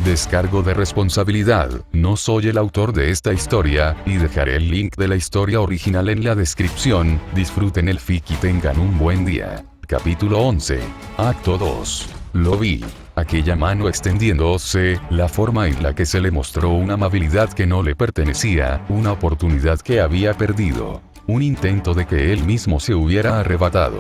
Descargo de responsabilidad, no soy el autor de esta historia, y dejaré el link de la historia original en la descripción. Disfruten el fic y tengan un buen día. Capítulo 11. Acto 2. Lo vi. Aquella mano extendiéndose, la forma en la que se le mostró una amabilidad que no le pertenecía, una oportunidad que había perdido. Un intento de que él mismo se hubiera arrebatado.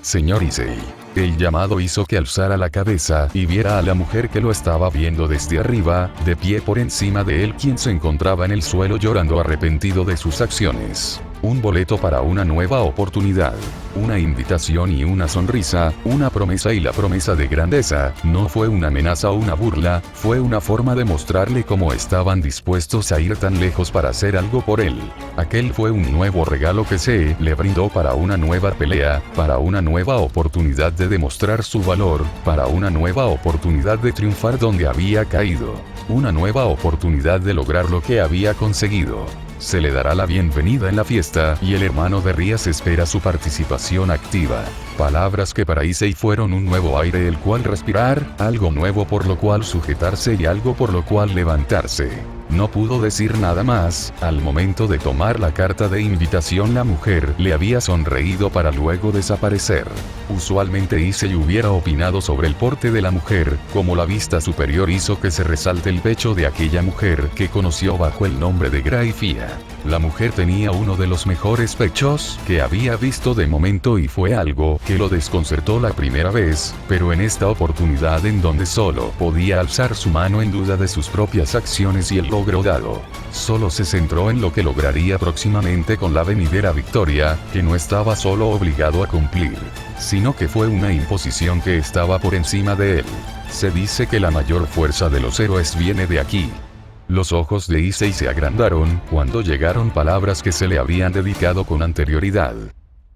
Señor Issei. El llamado hizo que alzara la cabeza y viera a la mujer que lo estaba viendo desde arriba, de pie por encima de él, quien se encontraba en el suelo llorando arrepentido de sus acciones. Un boleto para una nueva oportunidad. Una invitación y una sonrisa, una promesa y la promesa de grandeza. No fue una amenaza o una burla, fue una forma de mostrarle cómo estaban dispuestos a ir tan lejos para hacer algo por él. Aquel fue un nuevo regalo que se le brindó para una nueva pelea, para una nueva oportunidad de demostrar su valor, para una nueva oportunidad de triunfar donde había caído. Una nueva oportunidad de lograr lo que había conseguido. Se le dará la bienvenida en la fiesta, y el hermano de Rías espera su participación activa. Palabras que para Issei fueron un nuevo aire el cual respirar, algo nuevo por lo cual sujetarse y algo por lo cual levantarse. No pudo decir nada más. Al momento de tomar la carta de invitación, la mujer le había sonreído para luego desaparecer. Usualmente Issei hubiera opinado sobre el porte de la mujer, como la vista superior hizo que se resalte el pecho de aquella mujer que conoció bajo el nombre de Graifia. La mujer tenía uno de los mejores pechos que había visto de momento y fue algo que lo desconcertó la primera vez, pero en esta oportunidad en donde solo podía alzar su mano en duda de sus propias acciones y el logro dado. Solo se centró en lo que lograría próximamente con la venidera victoria, que no estaba solo obligado a cumplir, sino que fue una imposición que estaba por encima de él. Se dice que la mayor fuerza de los héroes viene de aquí. Los ojos de Issei se agrandaron cuando llegaron palabras que se le habían dedicado con anterioridad.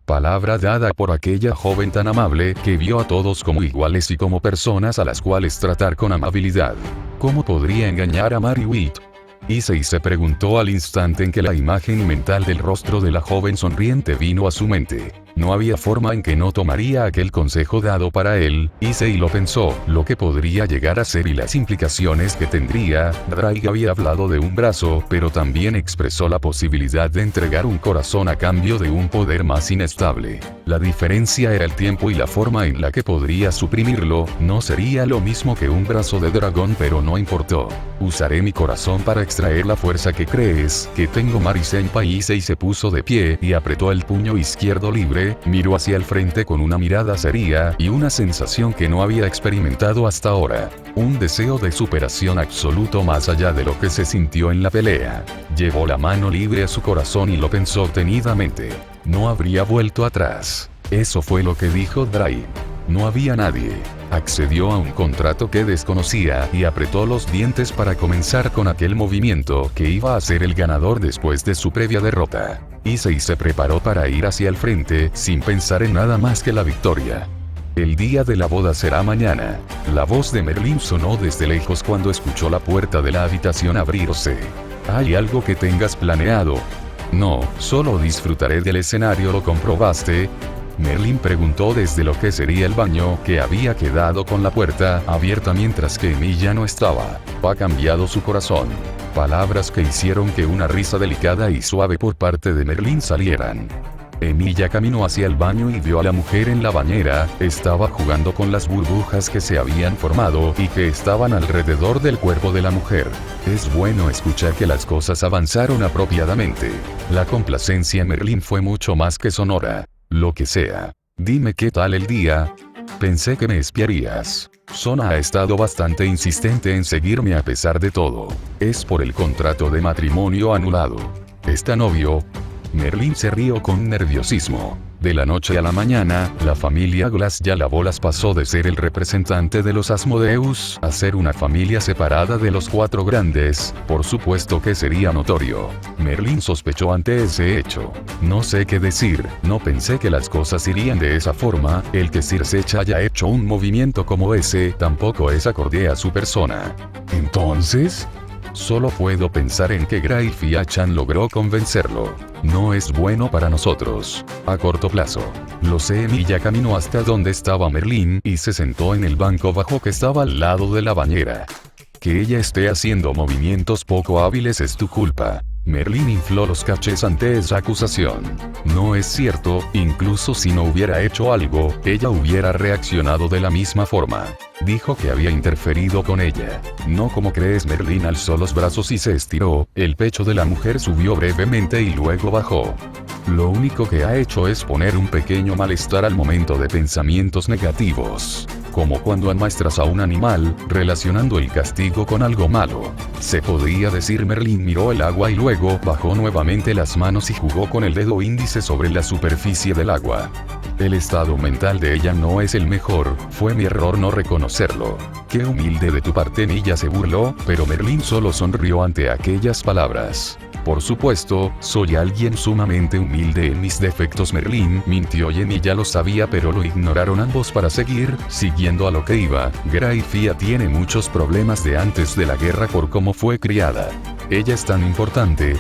Palabra dada por aquella joven tan amable que vio a todos como iguales y como personas a las cuales tratar con amabilidad. ¿Cómo podría engañar a Mariwit? Issei se preguntó al instante en que la imagen mental del rostro de la joven sonriente vino a su mente. No había forma en que no tomaría aquel consejo dado para él. Issei lo pensó, lo que podría llegar a ser y las implicaciones que tendría. Drake había hablado de un brazo, pero también expresó la posibilidad de entregar un corazón a cambio de un poder más inestable. La diferencia era el tiempo y la forma en la que podría suprimirlo. No sería lo mismo que un brazo de dragón, pero no importó. Usaré mi corazón para extraer la fuerza que crees que tengo. Mari-senpai. Issei se puso de pie y apretó el puño izquierdo libre. Miró hacia el frente con una mirada seria y una sensación que no había experimentado hasta ahora. Un deseo de superación absoluto más allá de lo que se sintió en la pelea. Llevó la mano libre a su corazón y lo pensó detenidamente. No habría vuelto atrás. Eso fue lo que dijo Drake. No había nadie. Accedió a un contrato que desconocía y apretó los dientes para comenzar con aquel movimiento que iba a ser el ganador después de su previa derrota. Issei se preparó para ir hacia el frente sin pensar en nada más que la victoria. El día de la boda será mañana. La voz de Merlin sonó desde lejos cuando escuchó la puerta de la habitación abrirse. ¿Hay algo que tengas planeado? No, solo disfrutaré del escenario. ¿Lo comprobaste? Merlin preguntó desde lo que sería el baño, que había quedado con la puerta abierta mientras que Emilia no estaba. Ha cambiado su corazón. Palabras que hicieron que una risa delicada y suave por parte de Merlin salieran. Emilia caminó hacia el baño y vio a la mujer en la bañera. Estaba jugando con las burbujas que se habían formado y que estaban alrededor del cuerpo de la mujer. Es bueno escuchar que las cosas avanzaron apropiadamente. La complacencia en Merlin fue mucho más que sonora. Lo que sea. Dime qué tal el día. Pensé que me espiarías. Sona ha estado bastante insistente en seguirme a pesar de todo. Es por el contrato de matrimonio anulado. ¿Está novio? Merlin se rió con nerviosismo. De la noche a la mañana, la familia Glass ya la bolas pasó de ser el representante de los Asmodeus a ser una familia separada de los cuatro grandes. Por supuesto que sería notorio. Merlin sospechó ante ese hecho. No sé qué decir, no pensé que las cosas irían de esa forma. El que Sir Sech haya hecho un movimiento como ese tampoco es acorde a su persona. Entonces, solo puedo pensar en que Graifia-chan logró convencerlo. No es bueno para nosotros. A corto plazo. Lo sé. Emilia caminó hasta donde estaba Merlin y se sentó en el banco bajo que estaba al lado de la bañera. Que ella esté haciendo movimientos poco hábiles es tu culpa. Merlín infló los cachés ante esa acusación. No es cierto, incluso si no hubiera hecho algo, ella hubiera reaccionado de la misma forma. Dijo que había interferido con ella. No como crees. Merlín alzó los brazos y se estiró, el pecho de la mujer subió brevemente y luego bajó. Lo único que ha hecho es poner un pequeño malestar al momento de pensamientos negativos. Como cuando amaestras a un animal, relacionando el castigo con algo malo. Se podría decir. Merlín miró el agua y luego bajó nuevamente las manos y jugó con el dedo índice sobre la superficie del agua. El estado mental de ella no es el mejor, fue mi error no reconocerlo. Qué humilde de tu parte. Ella se burló, pero Merlín solo sonrió ante aquellas palabras. Por supuesto, soy alguien sumamente humilde en mis defectos. Merlín mintió y ella lo sabía, pero lo ignoraron ambos para seguir, siguiendo a lo que iba. Grayfia tiene muchos problemas de antes de la guerra por cómo fue criada. Ella es tan importante.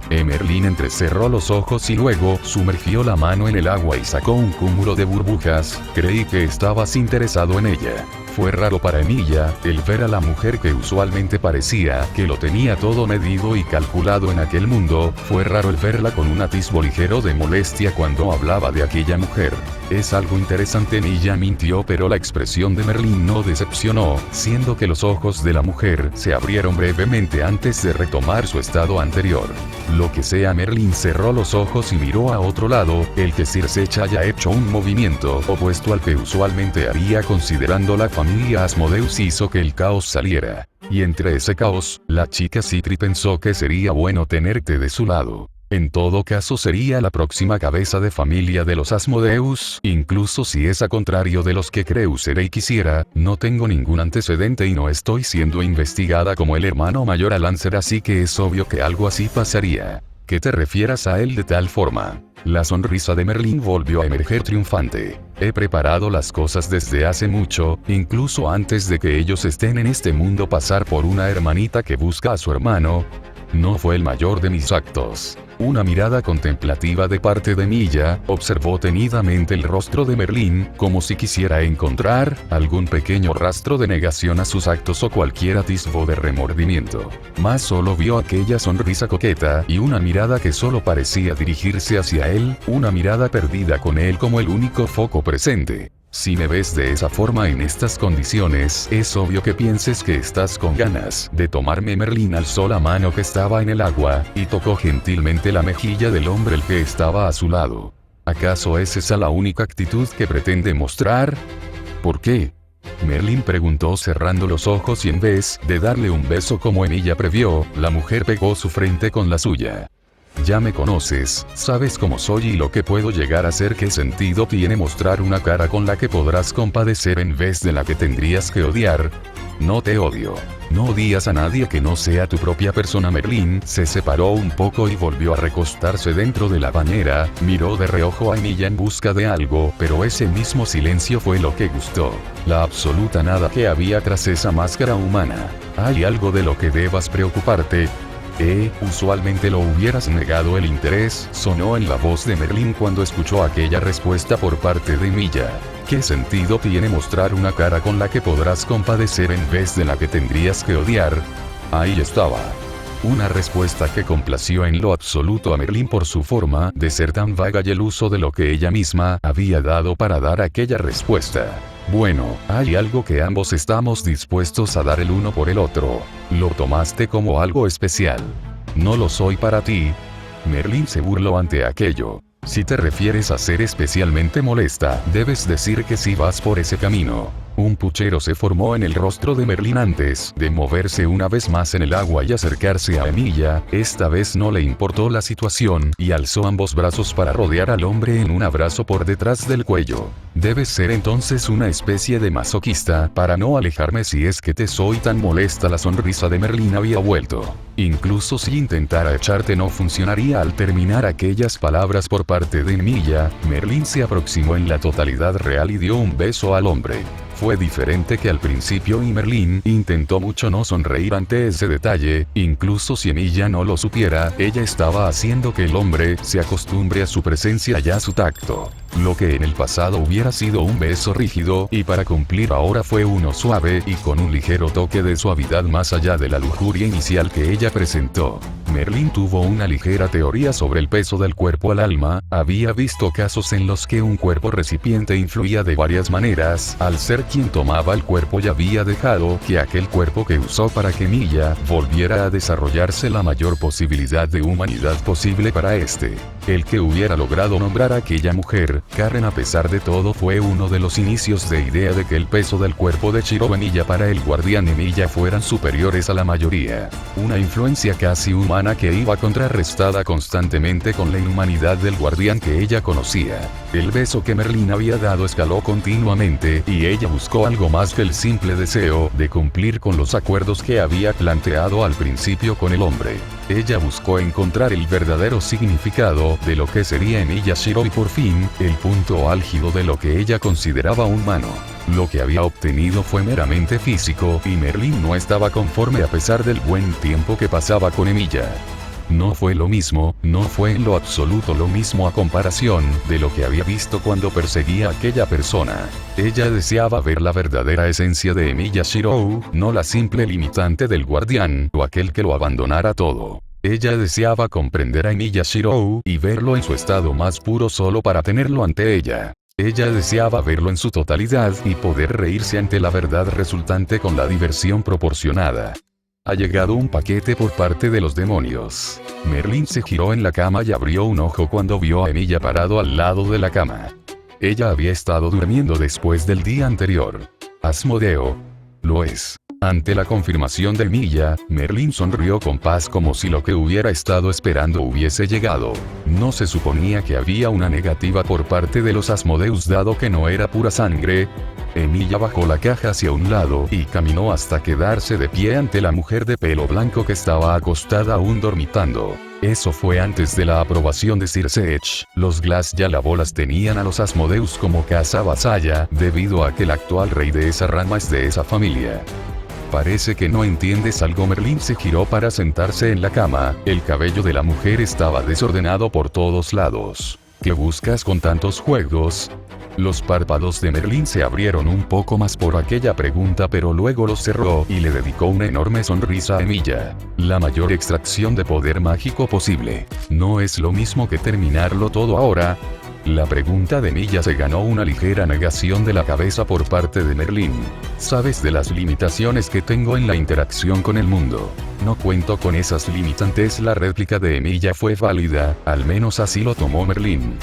Merlín entrecerró los ojos y luego sumergió la mano en el agua y sacó un cúmulo de burbujas. Creí que estabas interesado en ella. Fue raro para Emilia, el ver a la mujer que usualmente parecía que lo tenía todo medido y calculado en aquel mundo. Fue raro el verla con un atisbo ligero de molestia cuando hablaba de aquella mujer. Es algo interesante. Emilia mintió, pero la expresión de Merlín no decepcionó, siendo que los ojos de la mujer se abrieron brevemente antes de retomar su estado anterior. Lo que sea. Merlín cerró los ojos y miró a otro lado, el que Circe haya hecho un movimiento opuesto al que usualmente haría considerando la familia Asmodeus hizo que el caos saliera. Y entre ese caos, la chica Citri pensó que sería bueno tenerte de su lado. En todo caso sería la próxima cabeza de familia de los Asmodeus, incluso si es a contrario de los que Creusere quisiera. No tengo ningún antecedente y no estoy siendo investigada como el hermano mayor a Lancer, así que es obvio que algo así pasaría. Que te refieras a él de tal forma. La sonrisa de Merlín volvió a emerger triunfante. He preparado las cosas desde hace mucho, incluso antes de que ellos estén en este mundo. Pasar por una hermanita que busca a su hermano no fue el mayor de mis actos. Una mirada contemplativa de parte de Emilia observó detenidamente el rostro de Merlín, como si quisiera encontrar algún pequeño rastro de negación a sus actos o cualquier atisbo de remordimiento. Mas solo vio aquella sonrisa coqueta y una mirada que solo parecía dirigirse hacia él, una mirada perdida con él como el único foco presente. Si me ves de esa forma en estas condiciones, es obvio que pienses que estás con ganas de tomarme. Merlín alzó la mano que estaba en el agua, y tocó gentilmente la mejilla del hombre el que estaba a su lado. ¿Acaso es esa la única actitud que pretende mostrar? ¿Por qué? Merlín preguntó cerrando los ojos y en vez de darle un beso como Emilia previó, la mujer pegó su frente con la suya. Ya me conoces, sabes cómo soy y lo que puedo llegar a ser. ¿Qué sentido tiene mostrar una cara con la que podrás compadecer en vez de la que tendrías que odiar? No te odio. No odias a nadie que no sea tu propia persona. Merlín se separó un poco y volvió a recostarse dentro de la bañera, miró de reojo a Emilia en busca de algo, pero ese mismo silencio fue lo que gustó. La absoluta nada que había tras esa máscara humana. ¿Hay algo de lo que debas preocuparte? Usualmente lo hubieras negado. El interés sonó en la voz de Merlín cuando escuchó aquella respuesta por parte de Emilia. ¿Qué sentido tiene mostrar una cara con la que podrás compadecer en vez de la que tendrías que odiar? Ahí estaba. Una respuesta que complació en lo absoluto a Merlín por su forma de ser tan vaga y el uso de lo que ella misma había dado para dar aquella respuesta. Bueno, hay algo que ambos estamos dispuestos a dar el uno por el otro. Lo tomaste como algo especial. No lo soy para ti. Merlín se burló ante aquello. Si te refieres a ser especialmente molesta, debes decir que sí vas por ese camino. Un puchero se formó en el rostro de Merlín antes de moverse una vez más en el agua y acercarse a Emilia. Esta vez no le importó la situación y alzó ambos brazos para rodear al hombre en un abrazo por detrás del cuello. Debes ser entonces una especie de masoquista para no alejarme si es que te soy tan molesta. La sonrisa de Merlín había vuelto. Incluso si intentara echarte no funcionaría. Al terminar aquellas palabras por parte de Emilia, Merlín se aproximó en la totalidad real y dio un beso al hombre. Fue diferente que al principio y Merlín intentó mucho no sonreír ante ese detalle. Incluso si Emilia no lo supiera, ella estaba haciendo que el hombre se acostumbre a su presencia y a su tacto. Lo que en el pasado hubiera sido un beso rígido y para cumplir ahora fue uno suave y con un ligero toque de suavidad más allá de la lujuria inicial que ella presentó. Merlin tuvo una ligera teoría sobre el peso del cuerpo al alma, había visto casos en los que un cuerpo recipiente influía de varias maneras al ser quien tomaba el cuerpo y había dejado que aquel cuerpo que usó para que Emilia volviera a desarrollarse la mayor posibilidad de humanidad posible para este. El que hubiera logrado nombrar a aquella mujer, Karen a pesar de todo fue uno de los inicios de idea de que el peso del cuerpo de Shiro Emilia para el guardián Emilia fueran superiores a la mayoría. Una influencia casi humana que iba contrarrestada constantemente con la inhumanidad del guardián que ella conocía. El beso que Merlin había dado escaló continuamente y ella buscó algo más que el simple deseo de cumplir con los acuerdos que había planteado al principio con el hombre. Ella buscó encontrar el verdadero significado de lo que sería Emilia Shiro y por fin, el punto álgido de lo que ella consideraba humano. Lo que había obtenido fue meramente físico y Merlin no estaba conforme a pesar del buen tiempo que pasaba con Emilia. No fue lo mismo, no fue en lo absoluto lo mismo a comparación de lo que había visto cuando perseguía a aquella persona. Ella deseaba ver la verdadera esencia de Emilia Shiro, no la simple limitante del guardián o aquel que lo abandonara todo. Ella deseaba comprender a Emilia Shiro y verlo en su estado más puro solo para tenerlo ante ella. Ella deseaba verlo en su totalidad y poder reírse ante la verdad resultante con la diversión proporcionada. Ha llegado un paquete por parte de los demonios. Merlin se giró en la cama y abrió un ojo cuando vio a Emilia parado al lado de la cama. Ella había estado durmiendo después del día anterior. Asmodeo. Lo es. Ante la confirmación de Emilia, Merlin sonrió con paz como si lo que hubiera estado esperando hubiese llegado. No se suponía que había una negativa por parte de los Asmodeus dado que no era pura sangre. Emilia bajó la caja hacia un lado y caminó hasta quedarse de pie ante la mujer de pelo blanco que estaba acostada aún dormitando. Eso fue antes de la aprobación de Sir Sech. Los Glass ya la bolas tenían a los Asmodeus como casa vasalla, debido a que el actual rey de esa rama es de esa familia. Parece que no entiendes algo. Merlin se giró para sentarse en la cama, el cabello de la mujer estaba desordenado por todos lados. ¿Qué buscas con tantos juegos? Los párpados de Merlin se abrieron un poco más por aquella pregunta pero luego los cerró y le dedicó una enorme sonrisa a Emilia. La mayor extracción de poder mágico posible. ¿No es lo mismo que terminarlo todo ahora? La pregunta de Emilia se ganó una ligera negación de la cabeza por parte de Merlin. Sabes de las limitaciones que tengo en la interacción con el mundo. No cuento con esas limitantes. La réplica de Emilia fue válida, al menos así lo tomó Merlin.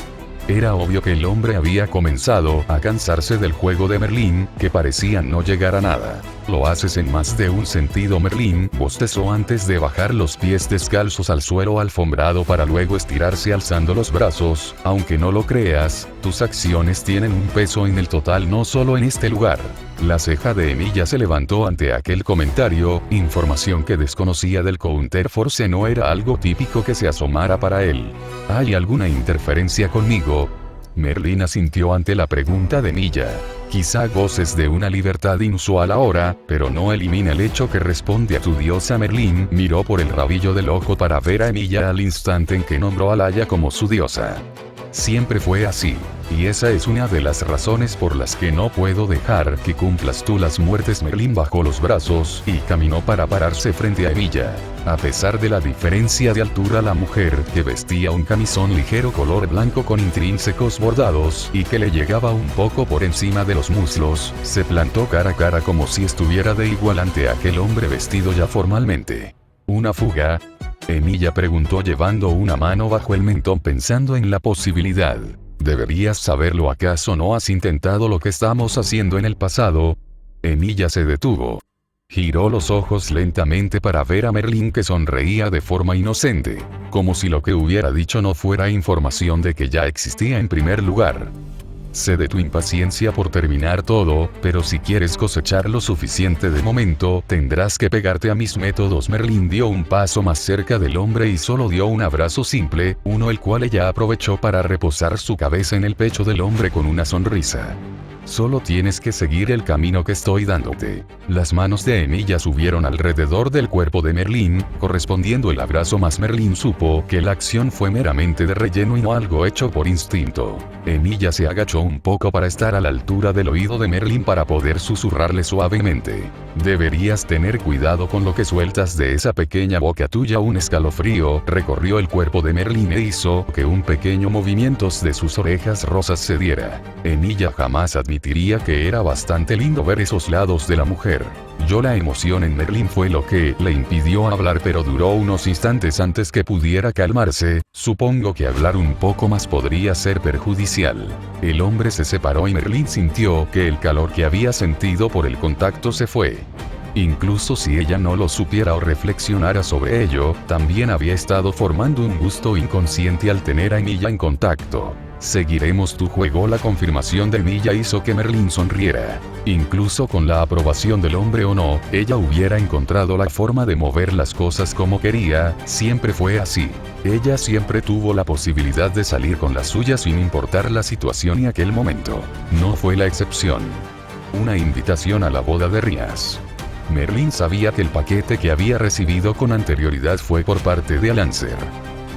Era obvio que el hombre había comenzado a cansarse del juego de Merlin, que parecía no llegar a nada. Lo haces en más de un sentido. Merlin bostezó antes de bajar los pies descalzos al suelo alfombrado para luego estirarse alzando los brazos. Aunque no lo creas, tus acciones tienen un peso en el total, no solo en este lugar. La ceja de Emilia se levantó ante aquel comentario, información que desconocía del Counterforce no era algo típico que se asomara para él. ¿Hay alguna interferencia conmigo? Merlin asintió ante la pregunta de Emilia. Quizá goces de una libertad inusual ahora, pero no elimina el hecho que responde a tu diosa. Merlin miró por el rabillo del ojo para ver a Emilia al instante en que nombró a Laia como su diosa. Siempre fue así, y esa es una de las razones por las que no puedo dejar que cumplas tú las muertes. Merlin bajó los brazos y caminó para pararse frente a Emilia. A pesar de la diferencia de altura, la mujer, que vestía un camisón ligero color blanco con intrínsecos bordados y que le llegaba un poco por encima de los muslos, se plantó cara a cara como si estuviera de igual ante aquel hombre vestido ya formalmente. ¿Una fuga? Emilia preguntó llevando una mano bajo el mentón pensando en la posibilidad. Deberías saberlo. ¿Acaso no has intentado lo que estamos haciendo en el pasado? Emilia se detuvo. Giró los ojos lentamente para ver a Merlin que sonreía de forma inocente, como si lo que hubiera dicho no fuera información de que ya existía en primer lugar. Sé de tu impaciencia por terminar todo, pero si quieres cosechar lo suficiente de momento, tendrás que pegarte a mis métodos. Merlin dio un paso más cerca del hombre y solo dio un abrazo simple, uno el cual ella aprovechó para reposar su cabeza en el pecho del hombre con una sonrisa. Solo tienes que seguir el camino que estoy dándote. Las manos de Emilia subieron alrededor del cuerpo de Merlín, correspondiendo el abrazo, mas Merlín supo que la acción fue meramente de relleno y no algo hecho por instinto. Emilia se agachó un poco para estar a la altura del oído de Merlín para poder susurrarle suavemente. Deberías tener cuidado con lo que sueltas de esa pequeña boca tuya. Un escalofrío recorrió el cuerpo de Merlín e hizo que un pequeño movimiento de sus orejas rosas se diera. Emilia jamás admitiría que era bastante lindo ver esos lados de la mujer. La emoción en Merlín fue lo que le impidió hablar, pero duró unos instantes antes que pudiera calmarse. Supongo que hablar un poco más podría ser perjudicial. El hombre se separó y Merlín sintió que el calor que había sentido por el contacto se fue. Incluso si ella no lo supiera o reflexionara sobre ello, también había estado formando un gusto inconsciente al tener a Emilia en contacto. Seguiremos tu juego. La confirmación de Emilia hizo que Merlín sonriera. Incluso con la aprobación del hombre o no, ella hubiera encontrado la forma de mover las cosas como quería. Siempre fue así. Ella siempre tuvo la posibilidad de salir con la suya sin importar la situación, y aquel momento no fue la excepción. Una invitación a la boda de Rías. Merlín sabía que el paquete que había recibido con anterioridad fue por parte de Alancer.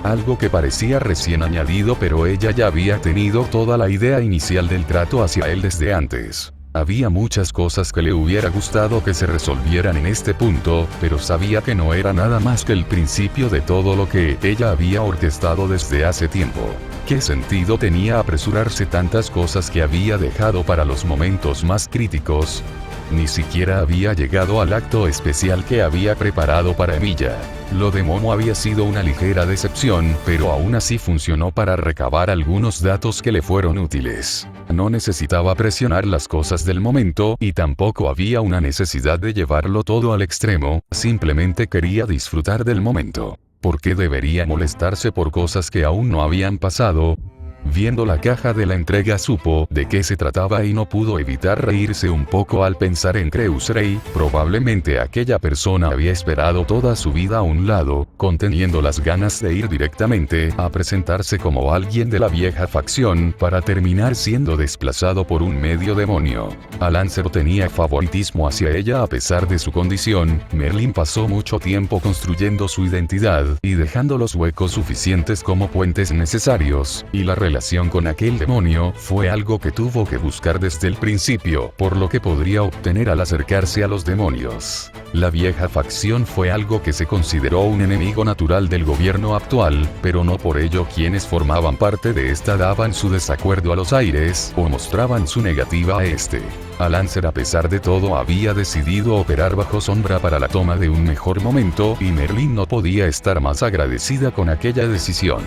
Algo que parecía recién añadido, pero ella ya había tenido toda la idea inicial del trato hacia él desde antes. Había muchas cosas que le hubiera gustado que se resolvieran en este punto, pero sabía que no era nada más que el principio de todo lo que ella había orquestado desde hace tiempo. ¿Qué sentido tenía apresurarse tantas cosas que había dejado para los momentos más críticos? Ni siquiera había llegado al acto especial que había preparado para Emilia. Lo de Momo había sido una ligera decepción, pero aún así funcionó para recabar algunos datos que le fueron útiles. No necesitaba presionar las cosas del momento, y tampoco había una necesidad de llevarlo todo al extremo, simplemente quería disfrutar del momento. ¿Por qué debería molestarse por cosas que aún no habían pasado? Viendo la caja de la entrega supo de qué se trataba y no pudo evitar reírse un poco al pensar en Creus Rey. Probablemente aquella persona había esperado toda su vida a un lado, conteniendo las ganas de ir directamente a presentarse como alguien de la vieja facción, para terminar siendo desplazado por un medio demonio. Alancer tenía favoritismo hacia ella a pesar de su condición. Merlín pasó mucho tiempo construyendo su identidad y dejando los huecos suficientes como puentes necesarios, y la relación con aquel demonio fue algo que tuvo que buscar desde el principio, por lo que podría obtener al acercarse a los demonios. La vieja facción fue algo que se consideró un enemigo natural del gobierno actual, pero no por ello quienes formaban parte de esta daban su desacuerdo a los aires o mostraban su negativa a este. Alancer, a pesar de todo, había decidido operar bajo sombra para la toma de un mejor momento, y Merlín no podía estar más agradecida con aquella decisión.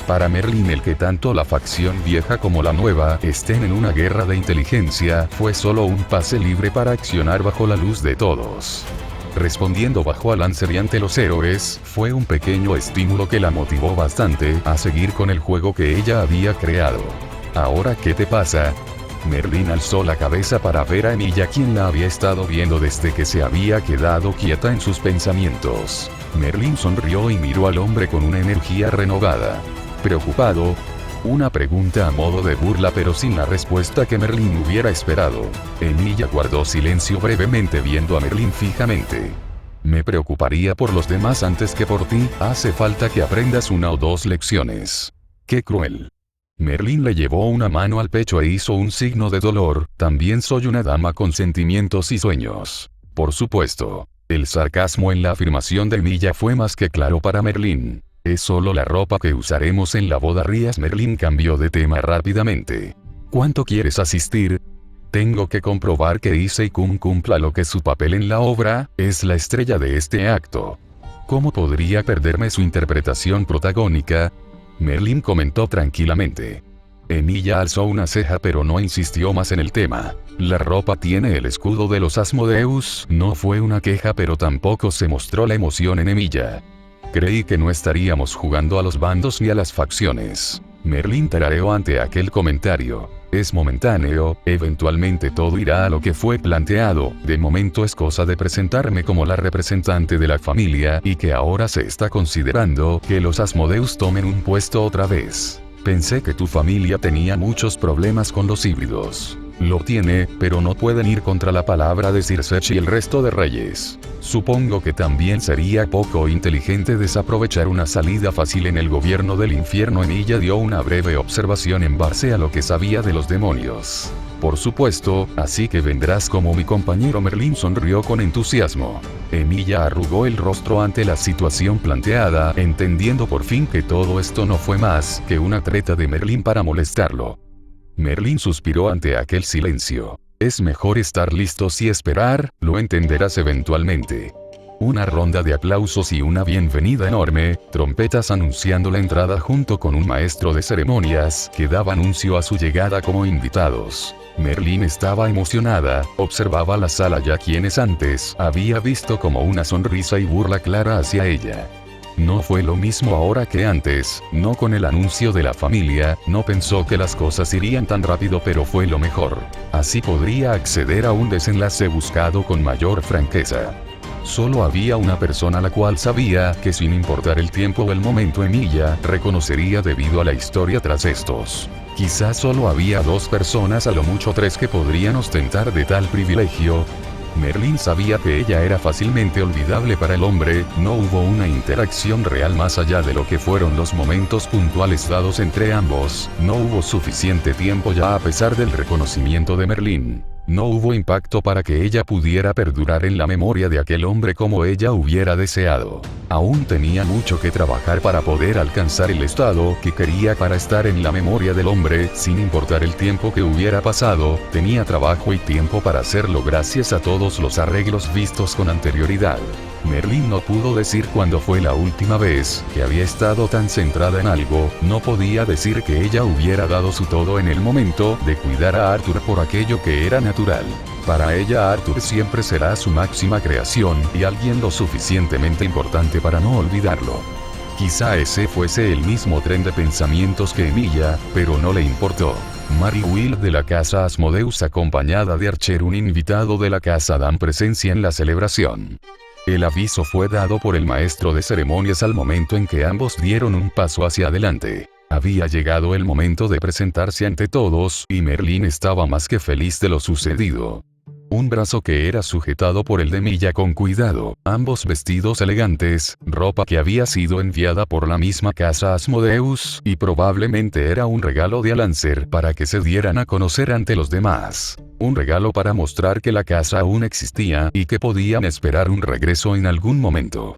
Para Merlín, el que tanto la facción vieja como la nueva estén en una guerra de inteligencia fue solo un pase libre para accionar bajo la luz de todos. Respondiendo bajo Alancer y ante los héroes, fue un pequeño estímulo que la motivó bastante a seguir con el juego que ella había creado. ¿Ahora qué te pasa? Merlín alzó la cabeza para ver a Emilia, quien la había estado viendo desde que se había quedado quieta en sus pensamientos. Merlín sonrió y miró al hombre con una energía renovada. ¿Preocupado? Una pregunta a modo de burla, pero sin la respuesta que Merlín hubiera esperado. Emilia guardó silencio brevemente, viendo a Merlín fijamente. Me preocuparía por los demás antes que por ti. Hace falta que aprendas una o dos lecciones. ¡Qué cruel! Merlín le llevó una mano al pecho e hizo un signo de dolor. También soy una dama con sentimientos y sueños. Por supuesto. El sarcasmo en la afirmación de Emilia fue más que claro para Merlín. Es solo la ropa que usaremos en la boda. Rías. Merlín cambió de tema rápidamente. ¿Cuánto quieres asistir? Tengo que comprobar que Issei-kun cumpla lo que es su papel en la obra. Es la estrella de este acto. ¿Cómo podría perderme su interpretación protagónica? Merlín comentó tranquilamente. Emilia alzó una ceja, pero no insistió más en el tema. La ropa tiene el escudo de los Asmodeus. No fue una queja, pero tampoco se mostró la emoción en Emilia. Creí que no estaríamos jugando a los bandos ni a las facciones. Merlín tarareó ante aquel comentario. Es momentáneo, eventualmente todo irá a lo que fue planteado. De momento es cosa de presentarme como la representante de la familia, y que ahora se está considerando que los Asmodeus tomen un puesto otra vez. Pensé que tu familia tenía muchos problemas con los híbridos. Lo tiene, pero no pueden ir contra la palabra de Circe y el resto de reyes. Supongo que también sería poco inteligente desaprovechar una salida fácil en el gobierno del infierno. Emilia dio una breve observación en base a lo que sabía de los demonios. Por supuesto, así que vendrás como mi compañero. Merlín sonrió con entusiasmo. Emilia arrugó el rostro ante la situación planteada, entendiendo por fin que todo esto no fue más que una treta de Merlín para molestarlo. Merlín suspiró ante aquel silencio. Es mejor estar listos y esperar, lo entenderás eventualmente. Una ronda de aplausos y una bienvenida enorme, trompetas anunciando la entrada junto con un maestro de ceremonias que daba anuncio a su llegada como invitados. Merlín estaba emocionada, observaba la sala ya quienes antes había visto como una sonrisa y burla clara hacia ella. No fue lo mismo ahora que antes, no con el anuncio de la familia, no pensó que las cosas irían tan rápido, pero fue lo mejor. Así podría acceder a un desenlace buscado con mayor franqueza. Solo había una persona la cual sabía que sin importar el tiempo o el momento Emilia reconocería debido a la historia tras estos. Quizás solo había 2 personas, a lo mucho 3, que podrían ostentar de tal privilegio. Merlín sabía que ella era fácilmente olvidable para el hombre, no hubo una interacción real más allá de lo que fueron los momentos puntuales dados entre ambos, no hubo suficiente tiempo ya a pesar del reconocimiento de Merlín. No hubo impacto para que ella pudiera perdurar en la memoria de aquel hombre como ella hubiera deseado. Aún tenía mucho que trabajar para poder alcanzar el estado que quería para estar en la memoria del hombre, sin importar el tiempo que hubiera pasado, tenía trabajo y tiempo para hacerlo gracias a todos los arreglos vistos con anterioridad. Merlín no pudo decir cuándo fue la última vez que había estado tan centrada en algo, no podía decir que ella hubiera dado su todo en el momento de cuidar a Arthur por aquello que era natural. Para ella Arthur siempre será su máxima creación y alguien lo suficientemente importante para no olvidarlo. Quizá ese fuese el mismo tren de pensamientos que Emilia, pero no le importó. Mary Will de la casa Asmodeus acompañada de Archer, un invitado de la casa, dan presencia en la celebración. El aviso fue dado por el maestro de ceremonias al momento en que ambos dieron un paso hacia adelante. Había llegado el momento de presentarse ante todos, y Merlín estaba más que feliz de lo sucedido. Un brazo que era sujetado por el de Emilia con cuidado, ambos vestidos elegantes, ropa que había sido enviada por la misma casa Asmodeus, y probablemente era un regalo de Alancer para que se dieran a conocer ante los demás. Un regalo para mostrar que la casa aún existía y que podían esperar un regreso en algún momento.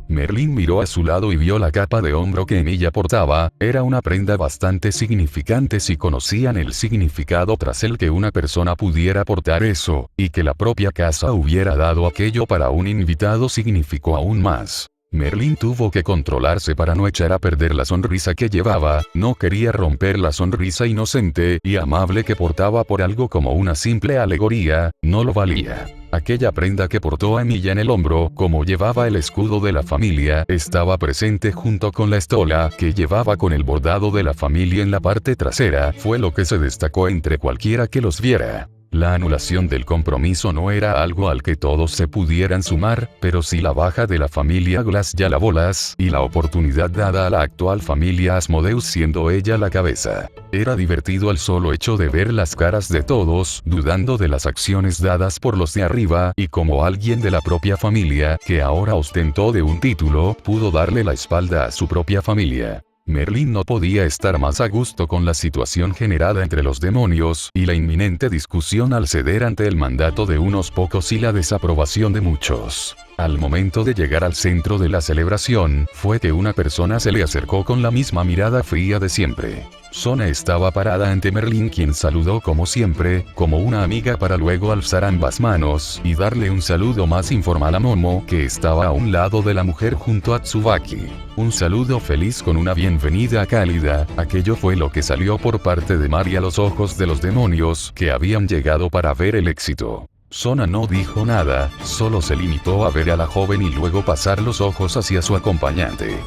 Merlín miró a su lado y vio la capa de hombro que Emilia portaba, era una prenda bastante significante si conocían el significado tras el que una persona pudiera portar eso, y que la propia casa hubiera dado aquello para un invitado significó aún más. Merlín tuvo que controlarse para no echar a perder la sonrisa que llevaba, no quería romper la sonrisa inocente y amable que portaba por algo como una simple alegoría, no lo valía. Aquella prenda que portó a Emilia en el hombro, como llevaba el escudo de la familia, estaba presente junto con la estola que llevaba con el bordado de la familia en la parte trasera, fue lo que se destacó entre cualquiera que los viera. La anulación del compromiso no era algo al que todos se pudieran sumar, pero sí la baja de la familia Glass y a la bolas, y la oportunidad dada a la actual familia Asmodeus siendo ella la cabeza. Era divertido el solo hecho de ver las caras de todos, dudando de las acciones dadas por los de arriba, y como alguien de la propia familia, que ahora ostentó de un título, pudo darle la espalda a su propia familia. Merlín no podía estar más a gusto con la situación generada entre los demonios, y la inminente discusión al ceder ante el mandato de unos pocos y la desaprobación de muchos. Al momento de llegar al centro de la celebración, fue que una persona se le acercó con la misma mirada fría de siempre. Sona estaba parada ante Merlín, quien saludó como siempre, como una amiga, para luego alzar ambas manos y darle un saludo más informal a Momo, que estaba a un lado de la mujer junto a Tsubaki. Un saludo feliz con una bienvenida cálida, aquello fue lo que salió por parte de Mari a los ojos de los demonios que habían llegado para ver el éxito. Sona no dijo nada, solo se limitó a ver a la joven y luego pasar los ojos hacia su acompañante.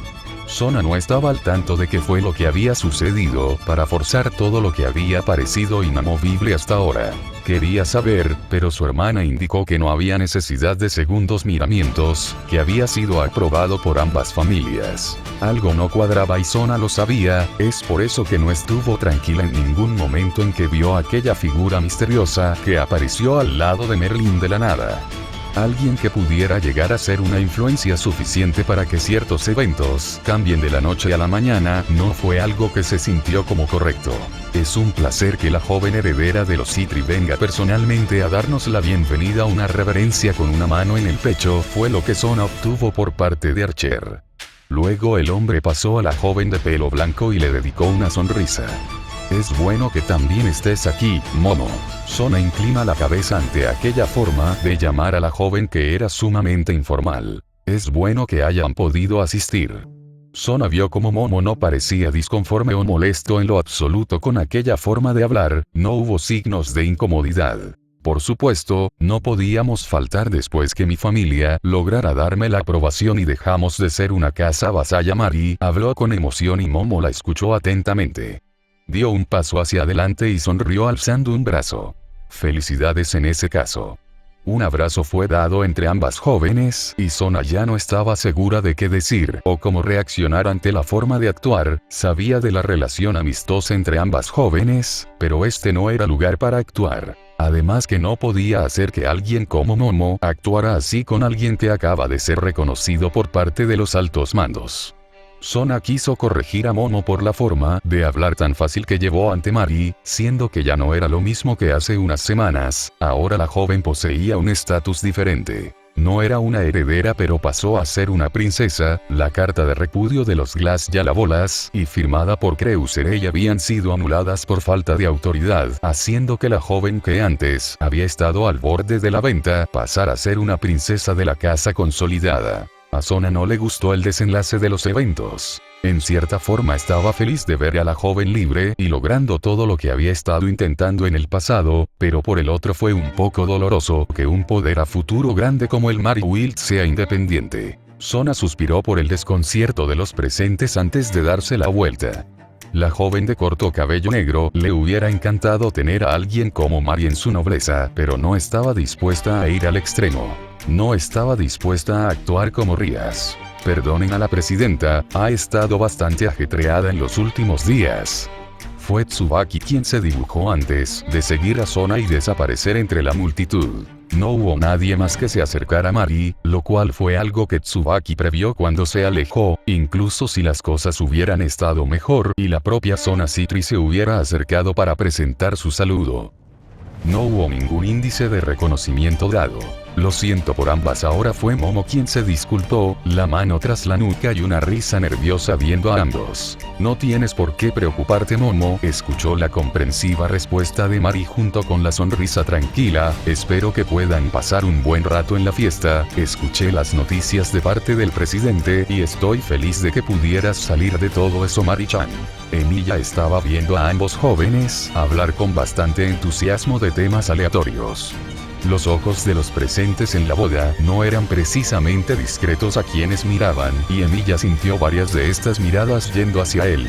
Sona no estaba al tanto de qué fue lo que había sucedido para forzar todo lo que había parecido inamovible hasta ahora. Quería saber, pero su hermana indicó que no había necesidad de segundos miramientos, que había sido aprobado por ambas familias. Algo no cuadraba y Sona lo sabía, es por eso que no estuvo tranquila en ningún momento en que vio aquella figura misteriosa que apareció al lado de Merlin de la nada. Alguien que pudiera llegar a ser una influencia suficiente para que ciertos eventos cambien de la noche a la mañana, no fue algo que se sintió como correcto. Es un placer que la joven heredera de los Citri venga personalmente a darnos la bienvenida. Una reverencia con una mano en el pecho fue lo que Sona obtuvo por parte de Archer. Luego el hombre pasó a la joven de pelo blanco y le dedicó una sonrisa. Es bueno que también estés aquí, Momo. Sona inclina la cabeza ante aquella forma de llamar a la joven que era sumamente informal. Es bueno que hayan podido asistir. Sona vio como Momo no parecía disconforme o molesto en lo absoluto con aquella forma de hablar, no hubo signos de incomodidad. Por supuesto, no podíamos faltar después que mi familia lograra darme la aprobación y dejamos de ser una casa vasalla. Mari habló con emoción y Momo la escuchó atentamente. Dio un paso hacia adelante y sonrió alzando un brazo. Felicidades en ese caso. Un abrazo fue dado entre ambas jóvenes y Sona ya no estaba segura de qué decir o cómo reaccionar ante la forma de actuar. Sabía de la relación amistosa entre ambas jóvenes, pero este no era lugar para actuar. Además que no podía hacer que alguien como Momo actuara así con alguien que acaba de ser reconocido por parte de los altos mandos. Sona quiso corregir a Momo por la forma de hablar tan fácil que llevó ante Mari, siendo que ya no era lo mismo que hace unas semanas. Ahora la joven poseía un estatus diferente. No era una heredera pero pasó a ser una princesa. La carta de repudio de los Glass Yalabolas y firmada por Creuserey habían sido anuladas por falta de autoridad, haciendo que la joven que antes había estado al borde de la venta pasara a ser una princesa de la casa consolidada. A Sona no le gustó el desenlace de los eventos. En cierta forma estaba feliz de ver a la joven libre y logrando todo lo que había estado intentando en el pasado, pero por el otro fue un poco doloroso que un poder a futuro grande como el Mariwild sea independiente. Sona suspiró por el desconcierto de los presentes antes de darse la vuelta. La joven de corto cabello negro le hubiera encantado tener a alguien como Mari en su nobleza, pero no estaba dispuesta a ir al extremo. No estaba dispuesta a actuar como Rías. Perdonen a la presidenta, ha estado bastante ajetreada en los últimos días. Fue Tsubaki quien se dibujó antes de seguir a Sona y desaparecer entre la multitud. No hubo nadie más que se acercara a Mari, lo cual fue algo que Tsubaki previó cuando se alejó, incluso si las cosas hubieran estado mejor y la propia Sona Citri se hubiera acercado para presentar su saludo. No hubo ningún índice de reconocimiento dado. Lo siento por ambas. Ahora fue Momo quien se disculpó, la mano tras la nuca y una risa nerviosa viendo a ambos. No tienes por qué preocuparte, Momo, escuchó la comprensiva respuesta de Mari junto con la sonrisa tranquila. Espero que puedan pasar un buen rato en la fiesta. Escuché las noticias de parte del presidente y estoy feliz de que pudieras salir de todo eso, Mari-chan. Emilia estaba viendo a ambos jóvenes hablar con bastante entusiasmo de temas aleatorios. Los ojos de los presentes en la boda no eran precisamente discretos a quienes miraban, y Emilia sintió varias de estas miradas yendo hacia él.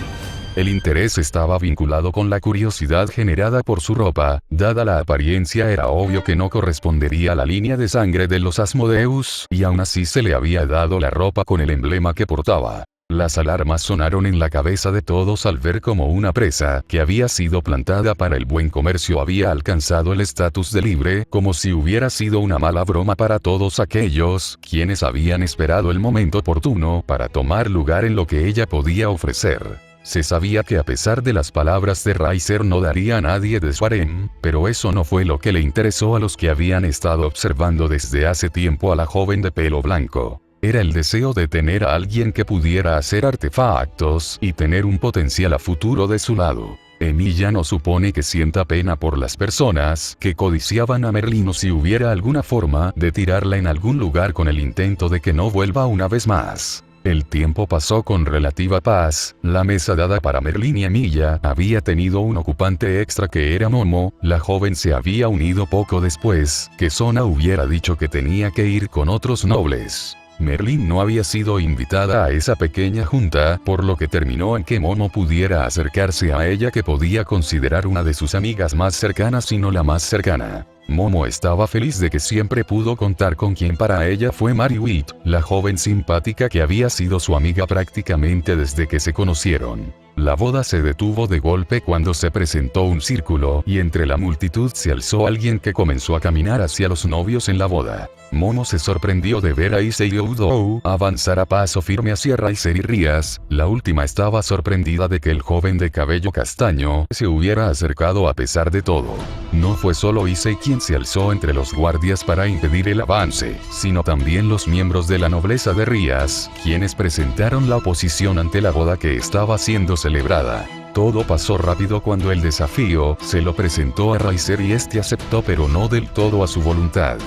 El interés estaba vinculado con la curiosidad generada por su ropa. Dada la apariencia era obvio que no correspondería a la línea de sangre de los Asmodeus, y aún así se le había dado la ropa con el emblema que portaba. Las alarmas sonaron en la cabeza de todos al ver cómo una presa que había sido plantada para el buen comercio había alcanzado el estatus de libre, como si hubiera sido una mala broma para todos aquellos quienes habían esperado el momento oportuno para tomar lugar en lo que ella podía ofrecer. Se sabía que a pesar de las palabras de Riser no daría a nadie de su harem, pero eso no fue lo que le interesó a los que habían estado observando desde hace tiempo a la joven de pelo blanco. Era el deseo de tener a alguien que pudiera hacer artefactos y tener un potencial a futuro de su lado. Emilia no supone que sienta pena por las personas que codiciaban a Merlin o si hubiera alguna forma de tirarla en algún lugar con el intento de que no vuelva una vez más. El tiempo pasó con relativa paz. La mesa dada para Merlin y Emilia había tenido un ocupante extra que era Momo. La joven se había unido poco después que Sona hubiera dicho que tenía que ir con otros nobles. Merlin no había sido invitada a esa pequeña junta, por lo que terminó en que Momo pudiera acercarse a ella, que podía considerar una de sus amigas más cercanas si no la más cercana. Momo estaba feliz de que siempre pudo contar con quien para ella fue Mary Wheat, la joven simpática que había sido su amiga prácticamente desde que se conocieron. La boda se detuvo de golpe cuando se presentó un círculo y entre la multitud se alzó alguien que comenzó a caminar hacia los novios en la boda. Momo se sorprendió de ver a Issei y Oudou avanzar a paso firme hacia Riser y Rias. La última estaba sorprendida de que el joven de cabello castaño se hubiera acercado a pesar de todo. No fue solo Issei quien se alzó entre los guardias para impedir el avance, sino también los miembros de la nobleza de Rias, quienes presentaron la oposición ante la boda que estaba siendo celebrada. Todo pasó rápido cuando el desafío se lo presentó a Riser y este aceptó, pero no del todo a su voluntad.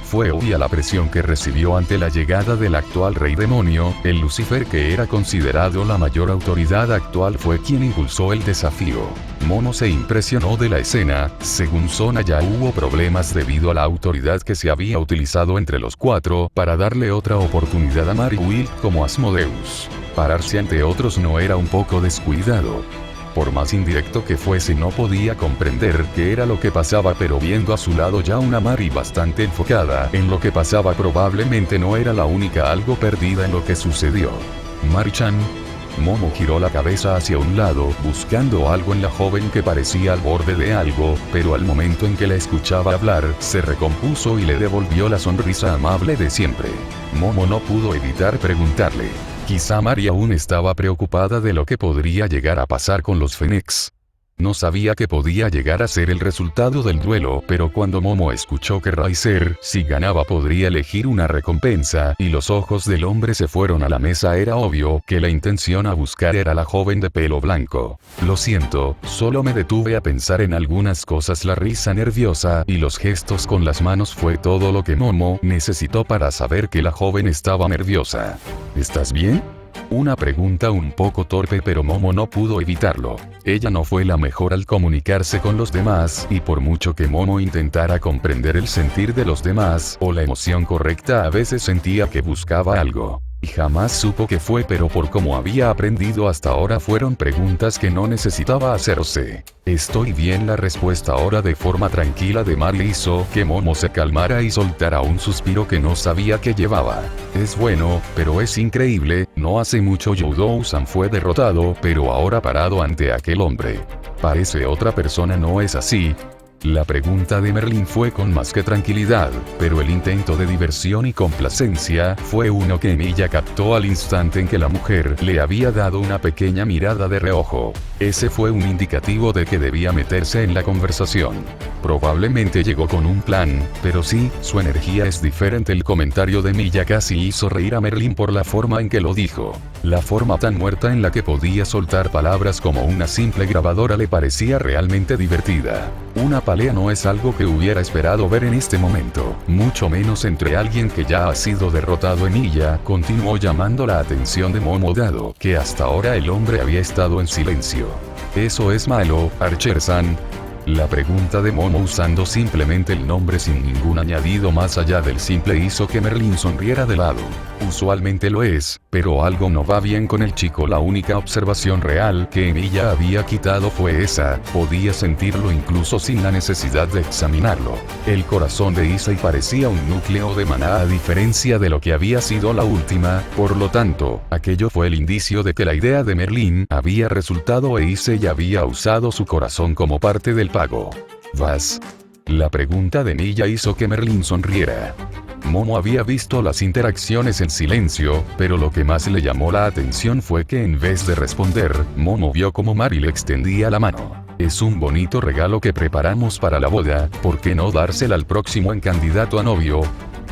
Fue obvia la presión que recibió ante la llegada del actual rey demonio. El Lucifer, que era considerado la mayor autoridad actual, fue quien impulsó el desafío. Momo se impresionó de la escena. Según Sona, ya hubo problemas debido a la autoridad que se había utilizado entre los cuatro para darle otra oportunidad a Mary Wheat como Asmodeus. Pararse ante otros no era un poco descuidado. Por más indirecto que fuese, no podía comprender qué era lo que pasaba, pero viendo a su lado ya una Mary bastante enfocada en lo que pasaba, probablemente no era la única algo perdida en lo que sucedió. Mari-chan. Momo giró la cabeza hacia un lado, buscando algo en la joven que parecía al borde de algo, pero al momento en que la escuchaba hablar, se recompuso y le devolvió la sonrisa amable de siempre. Momo no pudo evitar preguntarle. Quizá Mari aún estaba preocupada de lo que podría llegar a pasar con los Phoenix. No sabía que podía llegar a ser el resultado del duelo, pero cuando Momo escuchó que Riser, si ganaba, podría elegir una recompensa, y los ojos del hombre se fueron a la mesa, era obvio que la intención a buscar era la joven de pelo blanco. Lo siento, solo me detuve a pensar en algunas cosas. La risa nerviosa y los gestos con las manos fue todo lo que Momo necesitó para saber que la joven estaba nerviosa. ¿Estás bien? Una pregunta un poco torpe, pero Momo no pudo evitarlo. Ella no fue la mejor al comunicarse con los demás, y por mucho que Momo intentara comprender el sentir de los demás o la emoción correcta, a veces sentía que buscaba algo. Y jamás supo qué fue, pero por como había aprendido hasta ahora fueron preguntas que no necesitaba hacerse. Estoy bien. La respuesta ahora de forma tranquila de Mari hizo que Momo se calmara y soltara un suspiro que no sabía que llevaba. Es bueno, pero es increíble. No hace mucho Oudou-san fue derrotado, pero ahora parado ante aquel hombre. Parece otra persona, ¿no es así? La pregunta de Merlin fue con más que tranquilidad, pero el intento de diversión y complacencia fue uno que Emilia captó al instante en que la mujer le había dado una pequeña mirada de reojo. Ese fue un indicativo de que debía meterse en la conversación. Probablemente llegó con un plan, pero sí, su energía es diferente. El comentario de Emilia casi hizo reír a Merlin por la forma en que lo dijo. La forma tan muerta en la que podía soltar palabras como una simple grabadora le parecía realmente divertida. Una pelea no es algo que hubiera esperado ver en este momento, mucho menos entre alguien que ya ha sido derrotado. Emilia continuó llamando la atención de Momo, dado que hasta ahora el hombre había estado en silencio. ¿Eso es malo, Archer-san? La pregunta de Momo, usando simplemente el nombre sin ningún añadido más allá del simple, hizo que Merlin sonriera de lado. Usualmente lo es, pero algo no va bien con el chico. La única observación real que Emilia había quitado fue esa. Podía sentirlo incluso sin la necesidad de examinarlo. El corazón de Issei parecía un núcleo de maná, a diferencia de lo que había sido la última. Por lo tanto, aquello fue el indicio de que la idea de Merlin había resultado e Issei había usado su corazón como parte del pago. ¿Vas? La pregunta de Emilia hizo que Merlin sonriera. Momo había visto las interacciones en silencio, pero lo que más le llamó la atención fue que en vez de responder, Momo vio como Mari le extendía la mano. Es un bonito regalo que preparamos para la boda, ¿por qué no dársela al próximo en candidato a novio?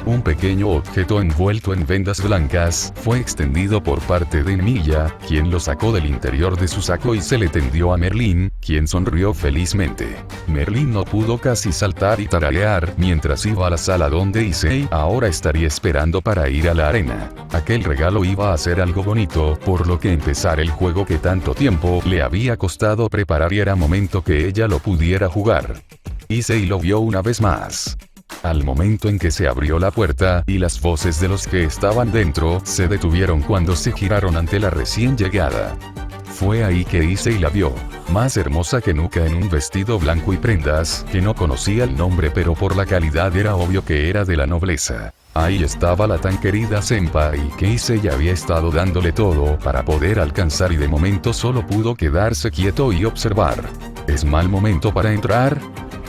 Un pequeño objeto envuelto en vendas blancas fue extendido por parte de Emilia, quien lo sacó del interior de su saco y se le tendió a Merlin, quien sonrió felizmente. Merlin no pudo casi saltar y tararear mientras iba a la sala donde Issei ahora estaría esperando para ir a la arena. Aquel regalo iba a ser algo bonito, por lo que empezar el juego que tanto tiempo le había costado preparar, y era momento que ella lo pudiera jugar. Issei lo vio una vez más. Al momento en que se abrió la puerta, y las voces de los que estaban dentro, se detuvieron cuando se giraron ante la recién llegada. Fue ahí que Issei la vio, más hermosa que nunca en un vestido blanco y prendas, que no conocía el nombre pero por la calidad era obvio que era de la nobleza. Ahí estaba la tan querida senpai que Issei había estado dándole todo para poder alcanzar y de momento solo pudo quedarse quieto y observar. ¿Es mal momento para entrar?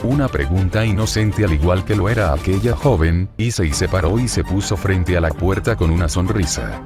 Una pregunta inocente al igual que lo era aquella joven. Issei se paró y se puso frente a la puerta con una sonrisa.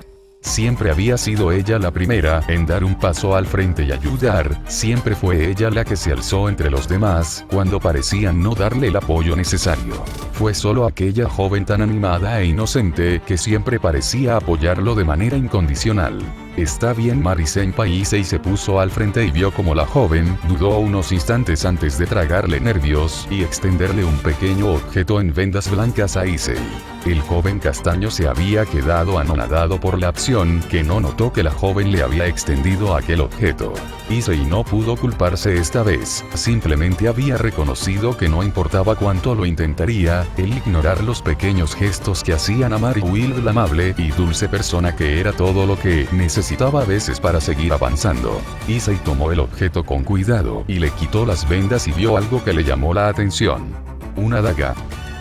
Siempre había sido ella la primera en dar un paso al frente y ayudar, siempre fue ella la que se alzó entre los demás, cuando parecían no darle el apoyo necesario. Fue solo aquella joven tan animada e inocente que siempre parecía apoyarlo de manera incondicional. Está bien Mari-senpai. Issei se puso al frente y vio como la joven dudó unos instantes antes de tragarle nervios y extenderle un pequeño objeto en vendas blancas a Issei. El joven castaño se había quedado anonadado por la acción, que no notó que la joven le había extendido aquel objeto. Issei no pudo culparse esta vez, simplemente había reconocido que no importaba cuánto lo intentaría, el ignorar los pequeños gestos que hacían a Mari Will la amable y dulce persona que era todo lo que necesitaba a veces para seguir avanzando. Issei tomó el objeto con cuidado y le quitó las vendas y vio algo que le llamó la atención. Una daga.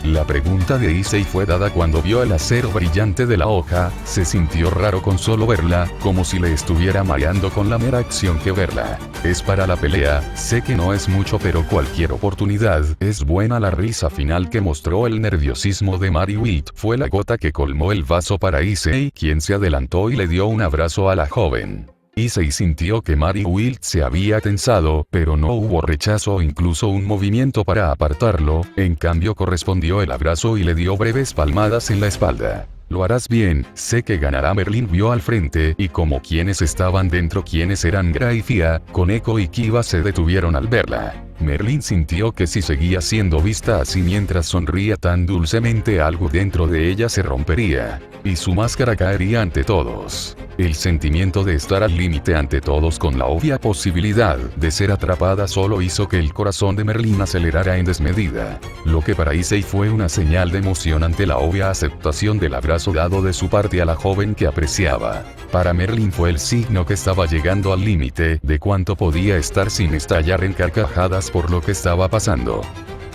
La pregunta de Issei fue dada cuando vio el acero brillante de la hoja, se sintió raro con solo verla, como si le estuviera mareando con la mera acción que verla. Es para la pelea, sé que no es mucho pero cualquier oportunidad es buena. La risa final que mostró el nerviosismo de Mari Wilt fue la gota que colmó el vaso para Issei, quien se adelantó y le dio un abrazo a la joven. Issei sintió que Mari Wilt se había tensado, pero no hubo rechazo o incluso un movimiento para apartarlo, en cambio correspondió el abrazo y le dio breves palmadas en la espalda. Lo harás bien, sé que ganará. Merlin vio al frente y como quienes estaban dentro quienes eran Graifia, Koneko y Kiba se detuvieron al verla. Merlin sintió que si seguía siendo vista así mientras sonría tan dulcemente algo dentro de ella se rompería, y su máscara caería ante todos. El sentimiento de estar al límite ante todos con la obvia posibilidad de ser atrapada solo hizo que el corazón de Merlin acelerara en desmedida, lo que para Issei fue una señal de emoción ante la obvia aceptación del abrazo dado de su parte a la joven que apreciaba. Para Merlin fue el signo que estaba llegando al límite de cuánto podía estar sin estallar en carcajadas por lo que estaba pasando.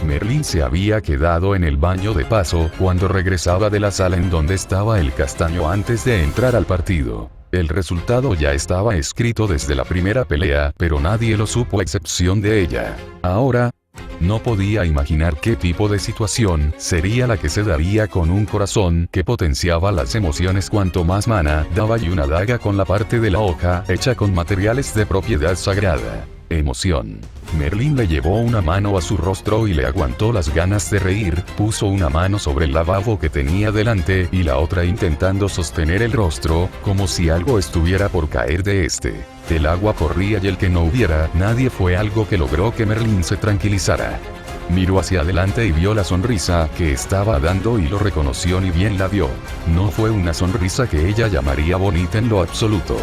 Merlin se había quedado en el baño de paso cuando regresaba de la sala en donde estaba el castaño antes de entrar al partido. El resultado ya estaba escrito desde la primera pelea, pero nadie lo supo a excepción de ella. Ahora, no podía imaginar qué tipo de situación sería la que se daría con un corazón que potenciaba las emociones cuanto más mana daba y una daga con la parte de la hoja hecha con materiales de propiedad sagrada. Emoción. Merlin le llevó una mano a su rostro y le aguantó las ganas de reír, puso una mano sobre el lavabo que tenía delante y la otra intentando sostener el rostro, como si algo estuviera por caer de este. El agua corría y el que no hubiera nadie fue algo que logró que Merlin se tranquilizara. Miró hacia adelante y vio la sonrisa que estaba dando y lo reconoció ni bien la vio. No fue una sonrisa que ella llamaría bonita en lo absoluto.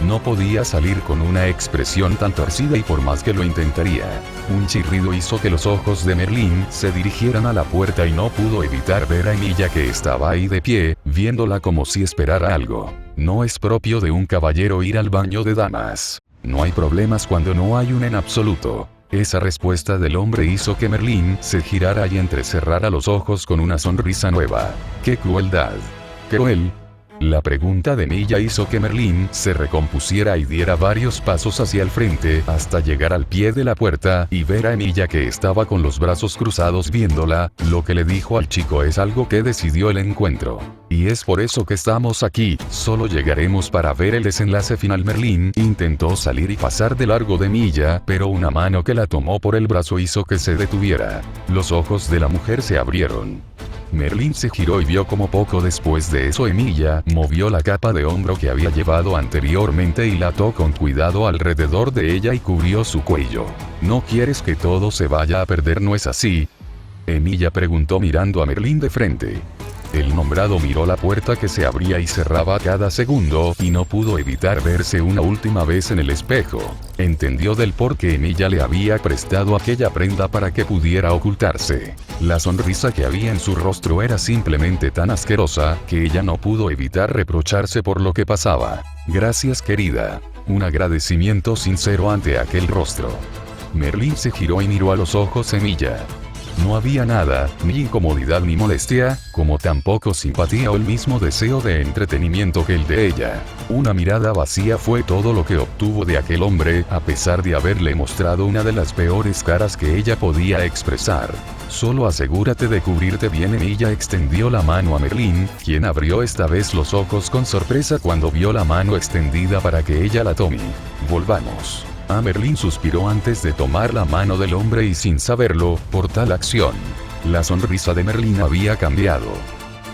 No podía salir con una expresión tan torcida y por más que lo intentaría. Un chirrido hizo que los ojos de Merlin se dirigieran a la puerta y no pudo evitar ver a Emilia que estaba ahí de pie, viéndola como si esperara algo. No es propio de un caballero ir al baño de damas. No hay problemas cuando no hay un en absoluto. Esa respuesta del hombre hizo que Merlin se girara y entrecerrara los ojos con una sonrisa nueva. ¡Qué crueldad! ¿Cruel? La pregunta de Emilia hizo que Merlin se recompusiera y diera varios pasos hacia el frente hasta llegar al pie de la puerta y ver a Emilia que estaba con los brazos cruzados viéndola. Lo que le dijo al chico es algo que decidió el encuentro. Y es por eso que estamos aquí, solo llegaremos para ver el desenlace final. Merlin intentó salir y pasar de largo de Emilia, pero una mano que la tomó por el brazo hizo que se detuviera. Los ojos de la mujer se abrieron. Merlin se giró y vio como poco después de eso Emilia movió la capa de hombro que había llevado anteriormente y la ató con cuidado alrededor de ella y cubrió su cuello. ¿No quieres que todo se vaya a perder, no es así? Emilia preguntó mirando a Merlin de frente. El nombrado miró la puerta que se abría y cerraba cada segundo, y no pudo evitar verse una última vez en el espejo. Entendió del por qué Emilia le había prestado aquella prenda para que pudiera ocultarse. La sonrisa que había en su rostro era simplemente tan asquerosa, que ella no pudo evitar reprocharse por lo que pasaba. Gracias, querida. Un agradecimiento sincero ante aquel rostro. Merlín se giró y miró a los ojos Emilia. No había nada, ni incomodidad ni molestia, como tampoco simpatía o el mismo deseo de entretenimiento que el de ella. Una mirada vacía fue todo lo que obtuvo de aquel hombre, a pesar de haberle mostrado una de las peores caras que ella podía expresar. Solo asegúrate de cubrirte bien. Emilia extendió la mano a Merlín, quien abrió esta vez los ojos con sorpresa cuando vio la mano extendida para que ella la tome. Volvamos. Merlín suspiró antes de tomar la mano del hombre y sin saberlo, por tal acción, la sonrisa de Merlín había cambiado.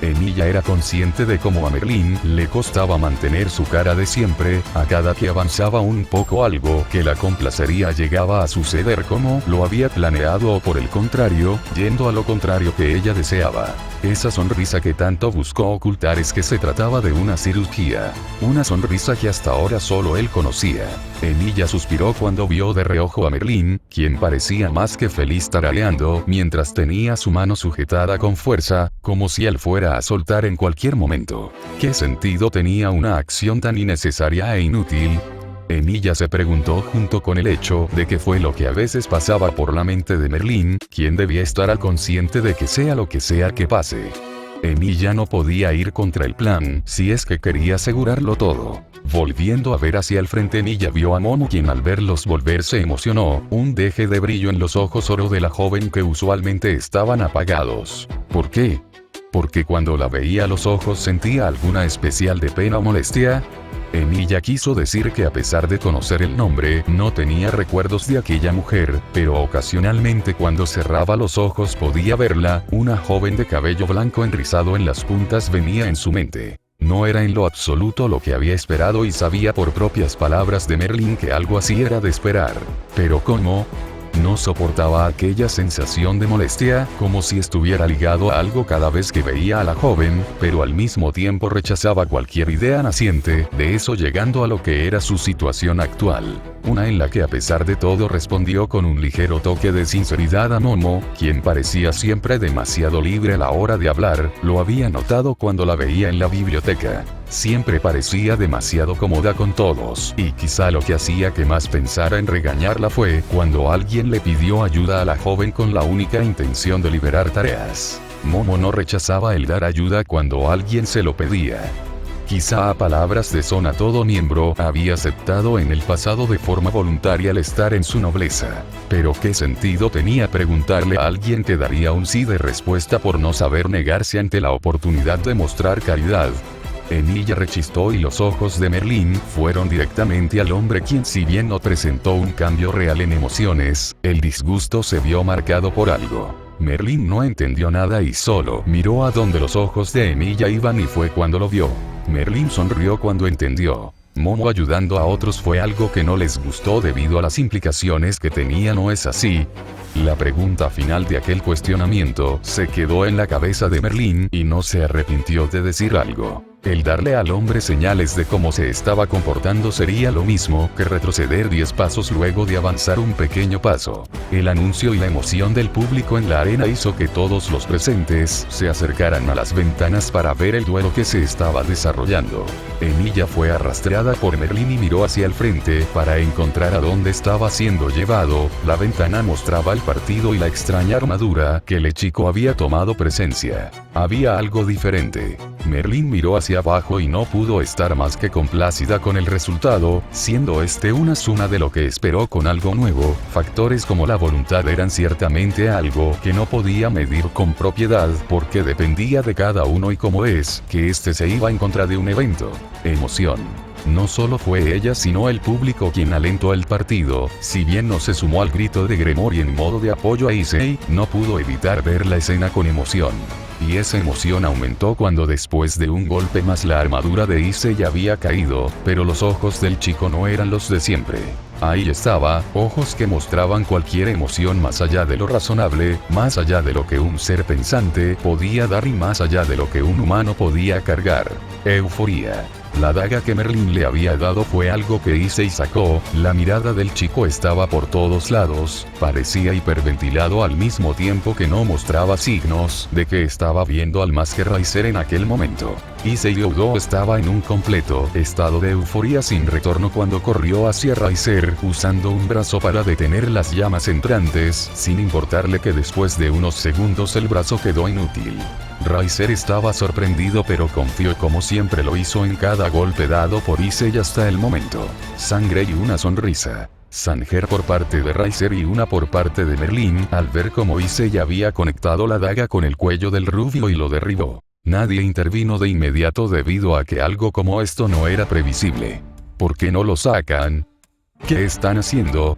Emilia era consciente de cómo a Merlín le costaba mantener su cara de siempre, a cada que avanzaba un poco algo que la complacería llegaba a suceder como lo había planeado o por el contrario, yendo a lo contrario que ella deseaba. Esa sonrisa que tanto buscó ocultar es que se trataba de una cirugía. Una sonrisa que hasta ahora solo él conocía. Emilia suspiró cuando vio de reojo a Merlín, quien parecía más que feliz tarareando mientras tenía su mano sujetada con fuerza, como si él fuera a soltar en cualquier momento. ¿Qué sentido tenía una acción tan innecesaria e inútil? Emilia se preguntó junto con el hecho de que fue lo que a veces pasaba por la mente de Merlín, quien debía estar al consciente de que sea lo que sea que pase. Emilia no podía ir contra el plan, si es que quería asegurarlo todo. Volviendo a ver hacia el frente, Emilia vio a Momo, quien al verlos volver se emocionó, un deje de brillo en los ojos oro de la joven que usualmente estaban apagados. ¿Por qué? Porque cuando la veía a los ojos sentía alguna especial de pena o molestia. Emilia quiso decir que a pesar de conocer el nombre, no tenía recuerdos de aquella mujer, pero ocasionalmente cuando cerraba los ojos podía verla, una joven de cabello blanco enrizado en las puntas venía en su mente. No era en lo absoluto lo que había esperado y sabía por propias palabras de Merlín que algo así era de esperar. Pero ¿cómo? No soportaba aquella sensación de molestia, como si estuviera ligado a algo cada vez que veía a la joven, pero al mismo tiempo rechazaba cualquier idea naciente de eso, llegando a lo que era su situación actual. Una en la que a pesar de todo respondió con un ligero toque de sinceridad a Momo, quien parecía siempre demasiado libre a la hora de hablar, lo había notado cuando la veía en la biblioteca. Siempre parecía demasiado cómoda con todos, y quizá lo que hacía que más pensara en regañarla fue cuando alguien le pidió ayuda a la joven con la única intención de liberar tareas. Momo no rechazaba el dar ayuda cuando alguien se lo pedía. Quizá a palabras de son a todo miembro había aceptado en el pasado de forma voluntaria el estar en su nobleza. Pero ¿qué sentido tenía preguntarle a alguien que daría un sí de respuesta por no saber negarse ante la oportunidad de mostrar caridad? Emilia rechistó y los ojos de Merlín fueron directamente al hombre, quien si bien no presentó un cambio real en emociones, el disgusto se vio marcado por algo. Merlín no entendió nada y solo miró a donde los ojos de Emilia iban, y fue cuando lo vio. Merlín sonrió cuando entendió. Momo ayudando a otros fue algo que no les gustó debido a las implicaciones que tenía, ¿no es así? La pregunta final de aquel cuestionamiento se quedó en la cabeza de Merlín y no se arrepintió de decir algo. El darle al hombre señales de cómo se estaba comportando sería lo mismo que retroceder 10 pasos luego de avanzar un pequeño paso. El anuncio y la emoción del público en la arena hizo que todos los presentes se acercaran a las ventanas para ver el duelo que se estaba desarrollando. Emilia fue arrastrada por Merlín y miró hacia el frente para encontrar a dónde estaba siendo llevado. La ventana mostraba el partido y la extraña armadura que el chico había tomado presencia. Había algo diferente. Merlín miró hacia abajo y no pudo estar más que complacida con el resultado, siendo este una suma de lo que esperó con algo nuevo. Factores como la voluntad eran ciertamente algo que no podía medir con propiedad porque dependía de cada uno, y como es que este se iba en contra de un evento. Emoción. No solo fue ella sino el público quien alentó el partido. Si bien no se sumó al grito de Gremory en modo de apoyo a Issei, no pudo evitar ver la escena con emoción. Y esa emoción aumentó cuando después de un golpe más la armadura de Issei ya había caído, pero los ojos del chico no eran los de siempre. Ahí estaba, ojos que mostraban cualquier emoción más allá de lo razonable, más allá de lo que un ser pensante podía dar y más allá de lo que un humano podía cargar. Euforía. La daga que Merlín le había dado fue algo que Issei sacó, la mirada del chico estaba por todos lados, parecía hiperventilado al mismo tiempo que no mostraba signos de que estaba viendo al Masker Riser en aquel momento. Issei Yodo estaba en un completo estado de euforia sin retorno cuando corrió hacia Riser usando un brazo para detener las llamas entrantes, sin importarle que después de unos segundos el brazo quedó inútil. Riser estaba sorprendido pero confió como siempre lo hizo en cada golpe dado por Issei hasta el momento. Sangre y una sonrisa. Sanger por parte de Riser y una por parte de Merlín al ver cómo Issei había conectado la daga con el cuello del rubio y lo derribó. Nadie intervino de inmediato debido a que algo como esto no era previsible. ¿Por qué no lo sacan? ¿Qué están haciendo?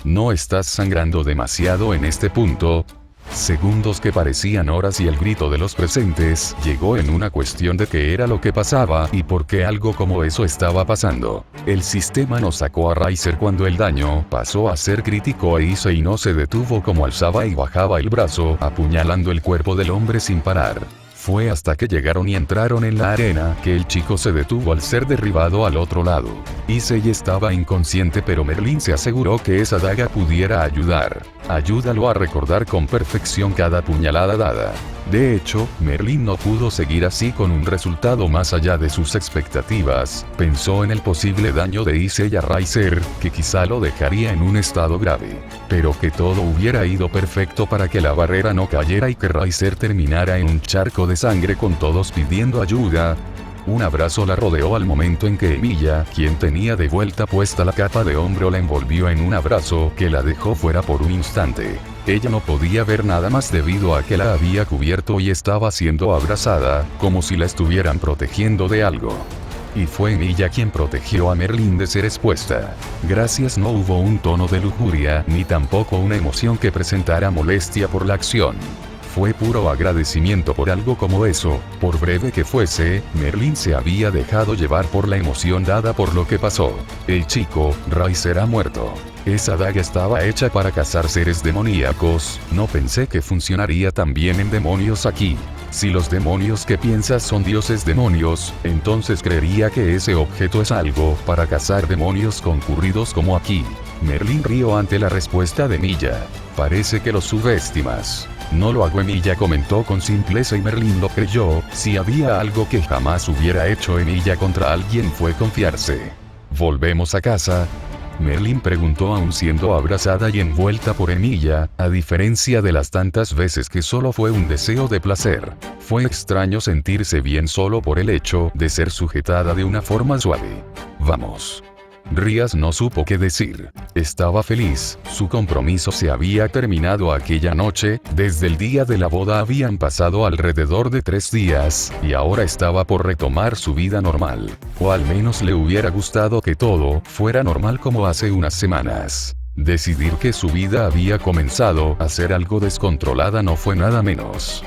¿No estás sangrando demasiado en este punto? Segundos que parecían horas y el grito de los presentes llegó en una cuestión de qué era lo que pasaba y por qué algo como eso estaba pasando. El sistema no sacó a Riser cuando el daño pasó a ser crítico e Issei no se detuvo como alzaba y bajaba el brazo apuñalando el cuerpo del hombre sin parar. Fue hasta que llegaron y entraron en la arena que el chico se detuvo al ser derribado al otro lado. Issei estaba inconsciente pero Merlín se aseguró que esa daga pudiera ayudar. Ayúdalo a recordar con perfección cada puñalada dada. De hecho, Merlín no pudo seguir así con un resultado más allá de sus expectativas. Pensó en el posible daño de Issei a Riser, que quizá lo dejaría en un estado grave. Pero que todo hubiera ido perfecto para que la barrera no cayera y que Riser terminara en un charco de sangre con todos pidiendo ayuda. Un abrazo la rodeó al momento en que Emilia, quien tenía de vuelta puesta la capa de hombro, la envolvió en un abrazo que la dejó fuera por un instante. Ella no podía ver nada más debido a que la había cubierto y estaba siendo abrazada, como si la estuvieran protegiendo de algo. Y fue Emilia quien protegió a Merlín de ser expuesta. Gracias. No hubo un tono de lujuria, ni tampoco una emoción que presentara molestia por la acción. Fue puro agradecimiento por algo como eso, por breve que fuese. Merlín se había dejado llevar por la emoción dada por lo que pasó. El chico, Riser, ha muerto. Esa daga estaba hecha para cazar seres demoníacos, no pensé que funcionaría tan bien en demonios aquí. Si los demonios que piensas son dioses demonios, entonces creería que ese objeto es algo para cazar demonios concurridos como aquí. Merlín rió ante la respuesta de Emilia. Parece que lo subestimas. No lo hago, Emilia comentó con simpleza y Merlín lo creyó. Si había algo que jamás hubiera hecho Emilia contra alguien fue confiarse. ¿Volvemos a casa?, Merlín preguntó aún siendo abrazada y envuelta por Emilia, a diferencia de las tantas veces que solo fue un deseo de placer. Fue extraño sentirse bien solo por el hecho de ser sujetada de una forma suave. Vamos. Rías no supo qué decir. Estaba feliz, su compromiso se había terminado aquella noche, desde el día de la boda habían pasado alrededor de 3 días, y ahora estaba por retomar su vida normal. O al menos le hubiera gustado que todo fuera normal como hace unas semanas. Decidir que su vida había comenzado a ser algo descontrolada no fue nada menos.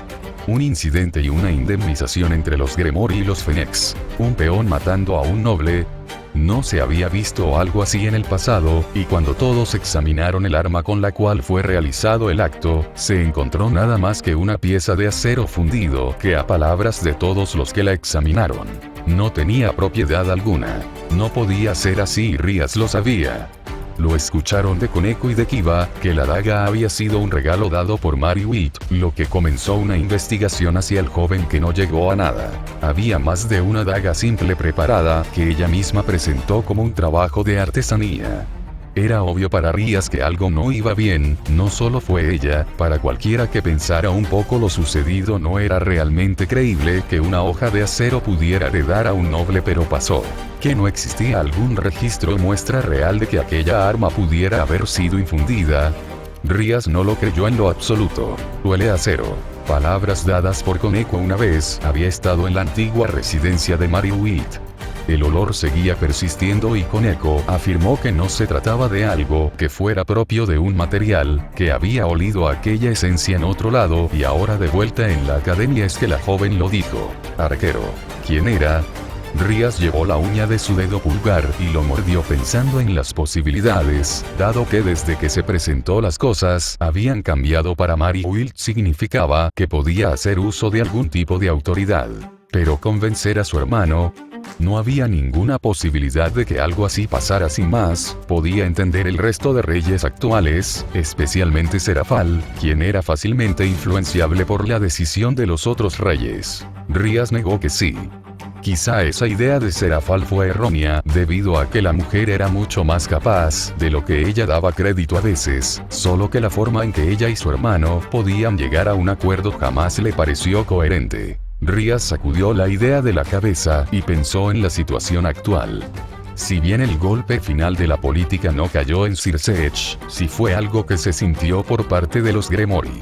Un incidente y una indemnización entre los Gremori y los Fennecs. Un peón matando a un noble. No se había visto algo así en el pasado, y cuando todos examinaron el arma con la cual fue realizado el acto, se encontró nada más que una pieza de acero fundido que, a palabras de todos los que la examinaron, no tenía propiedad alguna. No podía ser así y Rías lo sabía. Lo escucharon de Koneko y de Kiba, que la daga había sido un regalo dado por Mariwit, lo que comenzó una investigación hacia el joven que no llegó a nada. Había más de una daga simple preparada, que ella misma presentó como un trabajo de artesanía. Era obvio para Rías que algo no iba bien, no solo fue ella, para cualquiera que pensara un poco lo sucedido no era realmente creíble que una hoja de acero pudiera heredar a un noble, pero pasó. Que no existía algún registro o muestra real de que aquella arma pudiera haber sido infundida. Rías no lo creyó en lo absoluto. Huele a acero. Palabras dadas por Koneko una vez había estado en la antigua residencia de Mariwit. El olor seguía persistiendo y Koneko afirmó que no se trataba de algo que fuera propio de un material, que había olido aquella esencia en otro lado y ahora de vuelta en la academia es que la joven lo dijo. Arquero. ¿Quién era? Rías llevó la uña de su dedo pulgar y lo mordió pensando en las posibilidades, dado que desde que se presentó las cosas habían cambiado para Mary Wilt significaba que podía hacer uso de algún tipo de autoridad. Pero convencer a su hermano, no había ninguna posibilidad de que algo así pasara sin más. Podía entender el resto de reyes actuales, especialmente Serafal, quien era fácilmente influenciable por la decisión de los otros reyes. Rías negó que sí. Quizá esa idea de Serafal fue errónea, debido a que la mujer era mucho más capaz de lo que ella daba crédito a veces, solo que la forma en que ella y su hermano podían llegar a un acuerdo jamás le pareció coherente. Rías sacudió la idea de la cabeza y pensó en la situación actual. Si bien el golpe final de la política no cayó en Sir Sech, sí fue algo que se sintió por parte de los Greymory.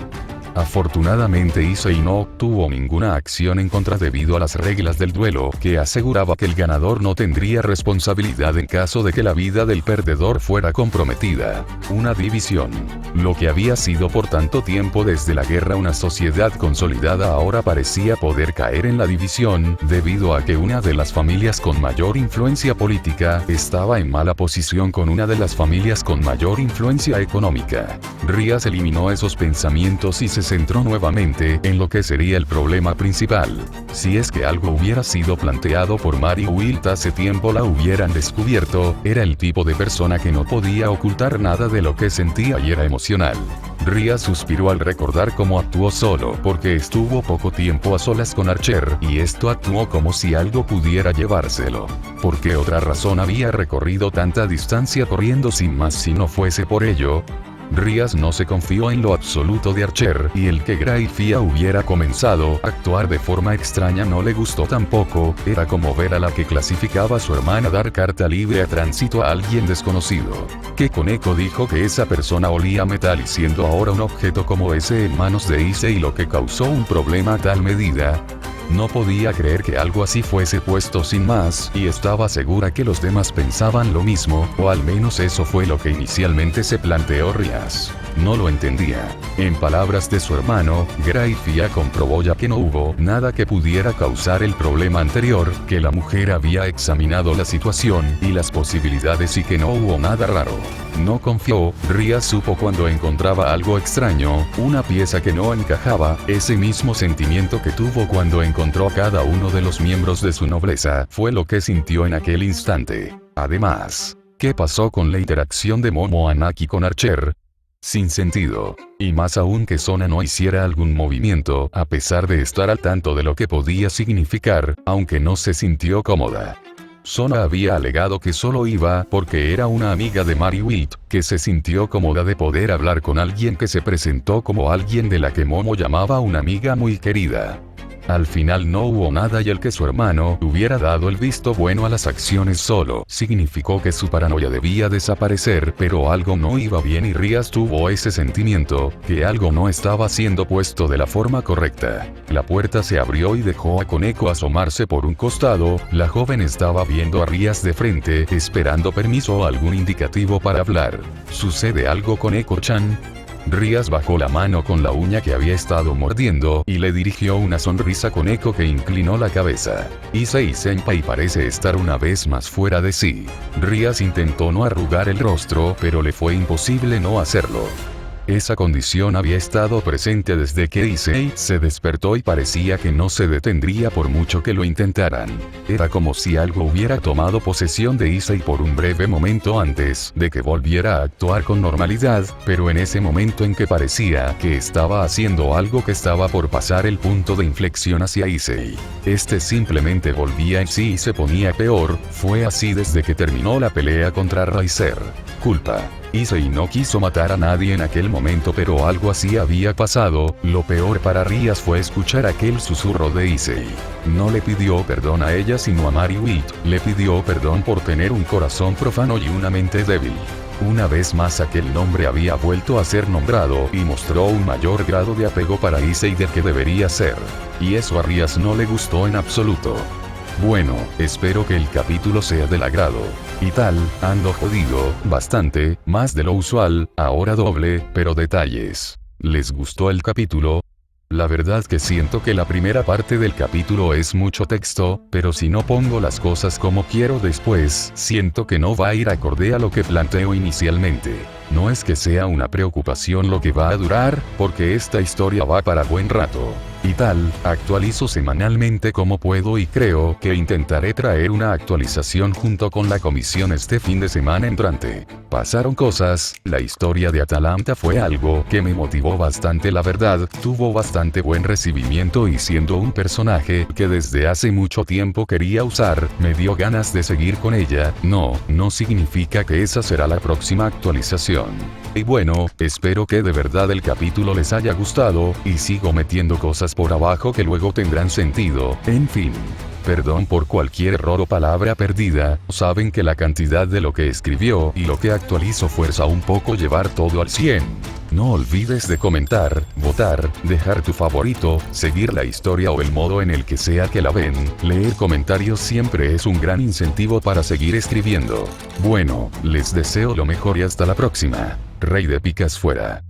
Afortunadamente Issei no obtuvo ninguna acción en contra debido a las reglas del duelo, que aseguraba que el ganador no tendría responsabilidad en caso de que la vida del perdedor fuera comprometida. Una división. Lo que había sido por tanto tiempo desde la guerra una sociedad consolidada ahora parecía poder caer en la división, debido a que una de las familias con mayor influencia política estaba en mala posición con una de las familias con mayor influencia económica. Rías eliminó esos pensamientos y se centró nuevamente en lo que sería el problema principal. Si es que algo hubiera sido planteado por Mary Wilt hace tiempo la hubieran descubierto, era el tipo de persona que no podía ocultar nada de lo que sentía y era emocional. Rías suspiró al recordar cómo actuó solo porque estuvo poco tiempo a solas con Archer, y esto actuó como si algo pudiera llevárselo. ¿Por qué otra razón había recorrido tanta distancia corriendo sin más si no fuese por ello? Rías no se confió en lo absoluto de Archer, y el que Greyfia hubiera comenzado a actuar de forma extraña no le gustó tampoco. Era como ver a la que clasificaba a su hermana dar carta libre a tránsito a alguien desconocido. Que Koneko dijo que esa persona olía a metal y siendo ahora un objeto como ese en manos de Issei lo que causó un problema a tal medida. No podía creer que algo así fuese puesto sin más, y estaba segura que los demás pensaban lo mismo, o al menos eso fue lo que inicialmente se planteó Rías. No lo entendía. En palabras de su hermano, Greyfia comprobó ya que no hubo nada que pudiera causar el problema anterior, que la mujer había examinado la situación y las posibilidades y que no hubo nada raro. No confió. Rías supo cuando encontraba algo extraño, una pieza que no encajaba, ese mismo sentimiento que tuvo cuando encontró a cada uno de los miembros de su nobleza, fue lo que sintió en aquel instante. Además, ¿qué pasó con la interacción de Momoanaki con Archer? Sin sentido. Y más aún que Sona no hiciera algún movimiento, a pesar de estar al tanto de lo que podía significar, aunque no se sintió cómoda. Sona había alegado que solo iba porque era una amiga de Mary Wilt, que se sintió cómoda de poder hablar con alguien que se presentó como alguien de la que Momo llamaba una amiga muy querida. Al final no hubo nada y el que su hermano hubiera dado el visto bueno a las acciones solo significó que su paranoia debía desaparecer, pero algo no iba bien y Rías tuvo ese sentimiento, que algo no estaba siendo puesto de la forma correcta. La puerta se abrió y dejó a Koneko asomarse por un costado. La joven estaba viendo a Rías de frente, esperando permiso o algún indicativo para hablar. ¿Sucede algo, Koneko-chan? Rías bajó la mano con la uña que había estado mordiendo y le dirigió una sonrisa a Koneko que inclinó la cabeza. Issei-senpai parece estar una vez más fuera de sí. Rías intentó no arrugar el rostro, pero le fue imposible no hacerlo. Esa condición había estado presente desde que Issei se despertó y parecía que no se detendría por mucho que lo intentaran. Era como si algo hubiera tomado posesión de Issei por un breve momento antes de que volviera a actuar con normalidad, pero en ese momento en que parecía que estaba haciendo algo que estaba por pasar el punto de inflexión hacia Issei. Este simplemente volvía en sí y se ponía peor. Fue así desde que terminó la pelea contra Raizer. Culpa. Issei no quiso matar a nadie en aquel momento, pero algo así había pasado. Lo peor para Rías fue escuchar aquel susurro de Issei. No le pidió perdón a ella sino a Mary Wilt. Le pidió perdón por tener un corazón profano y una mente débil. Una vez más aquel nombre había vuelto a ser nombrado y mostró un mayor grado de apego para Issei del que debería ser. Y eso a Rías no le gustó en absoluto. Bueno, espero que el capítulo sea del agrado. Y tal, ando jodido, bastante, más de lo usual, ahora doble, pero detalles. ¿Les gustó el capítulo? La verdad que siento que la primera parte del capítulo es mucho texto, pero si no pongo las cosas como quiero después, siento que no va a ir acorde a lo que planteo inicialmente. No es que sea una preocupación lo que va a durar, porque esta historia va para buen rato. Y tal, actualizo semanalmente como puedo y creo que intentaré traer una actualización junto con la comisión este fin de semana entrante. Pasaron cosas, la historia de Atalanta fue algo que me motivó bastante, la verdad, tuvo bastante buen recibimiento y siendo un personaje que desde hace mucho tiempo quería usar, me dio ganas de seguir con ella. No significa que esa será la próxima actualización. Y bueno, espero que de verdad el capítulo les haya gustado, y sigo metiendo cosas por abajo que luego tendrán sentido, en fin. Perdón por cualquier error o palabra perdida, saben que la cantidad de lo que escribió y lo que actualizo fuerza un poco llevar todo al 100. No olvides de comentar, votar, dejar tu favorito, seguir la historia o el modo en el que sea que la ven. Leer comentarios siempre es un gran incentivo para seguir escribiendo. Bueno, les deseo lo mejor y hasta la próxima. Rey de Picas fuera.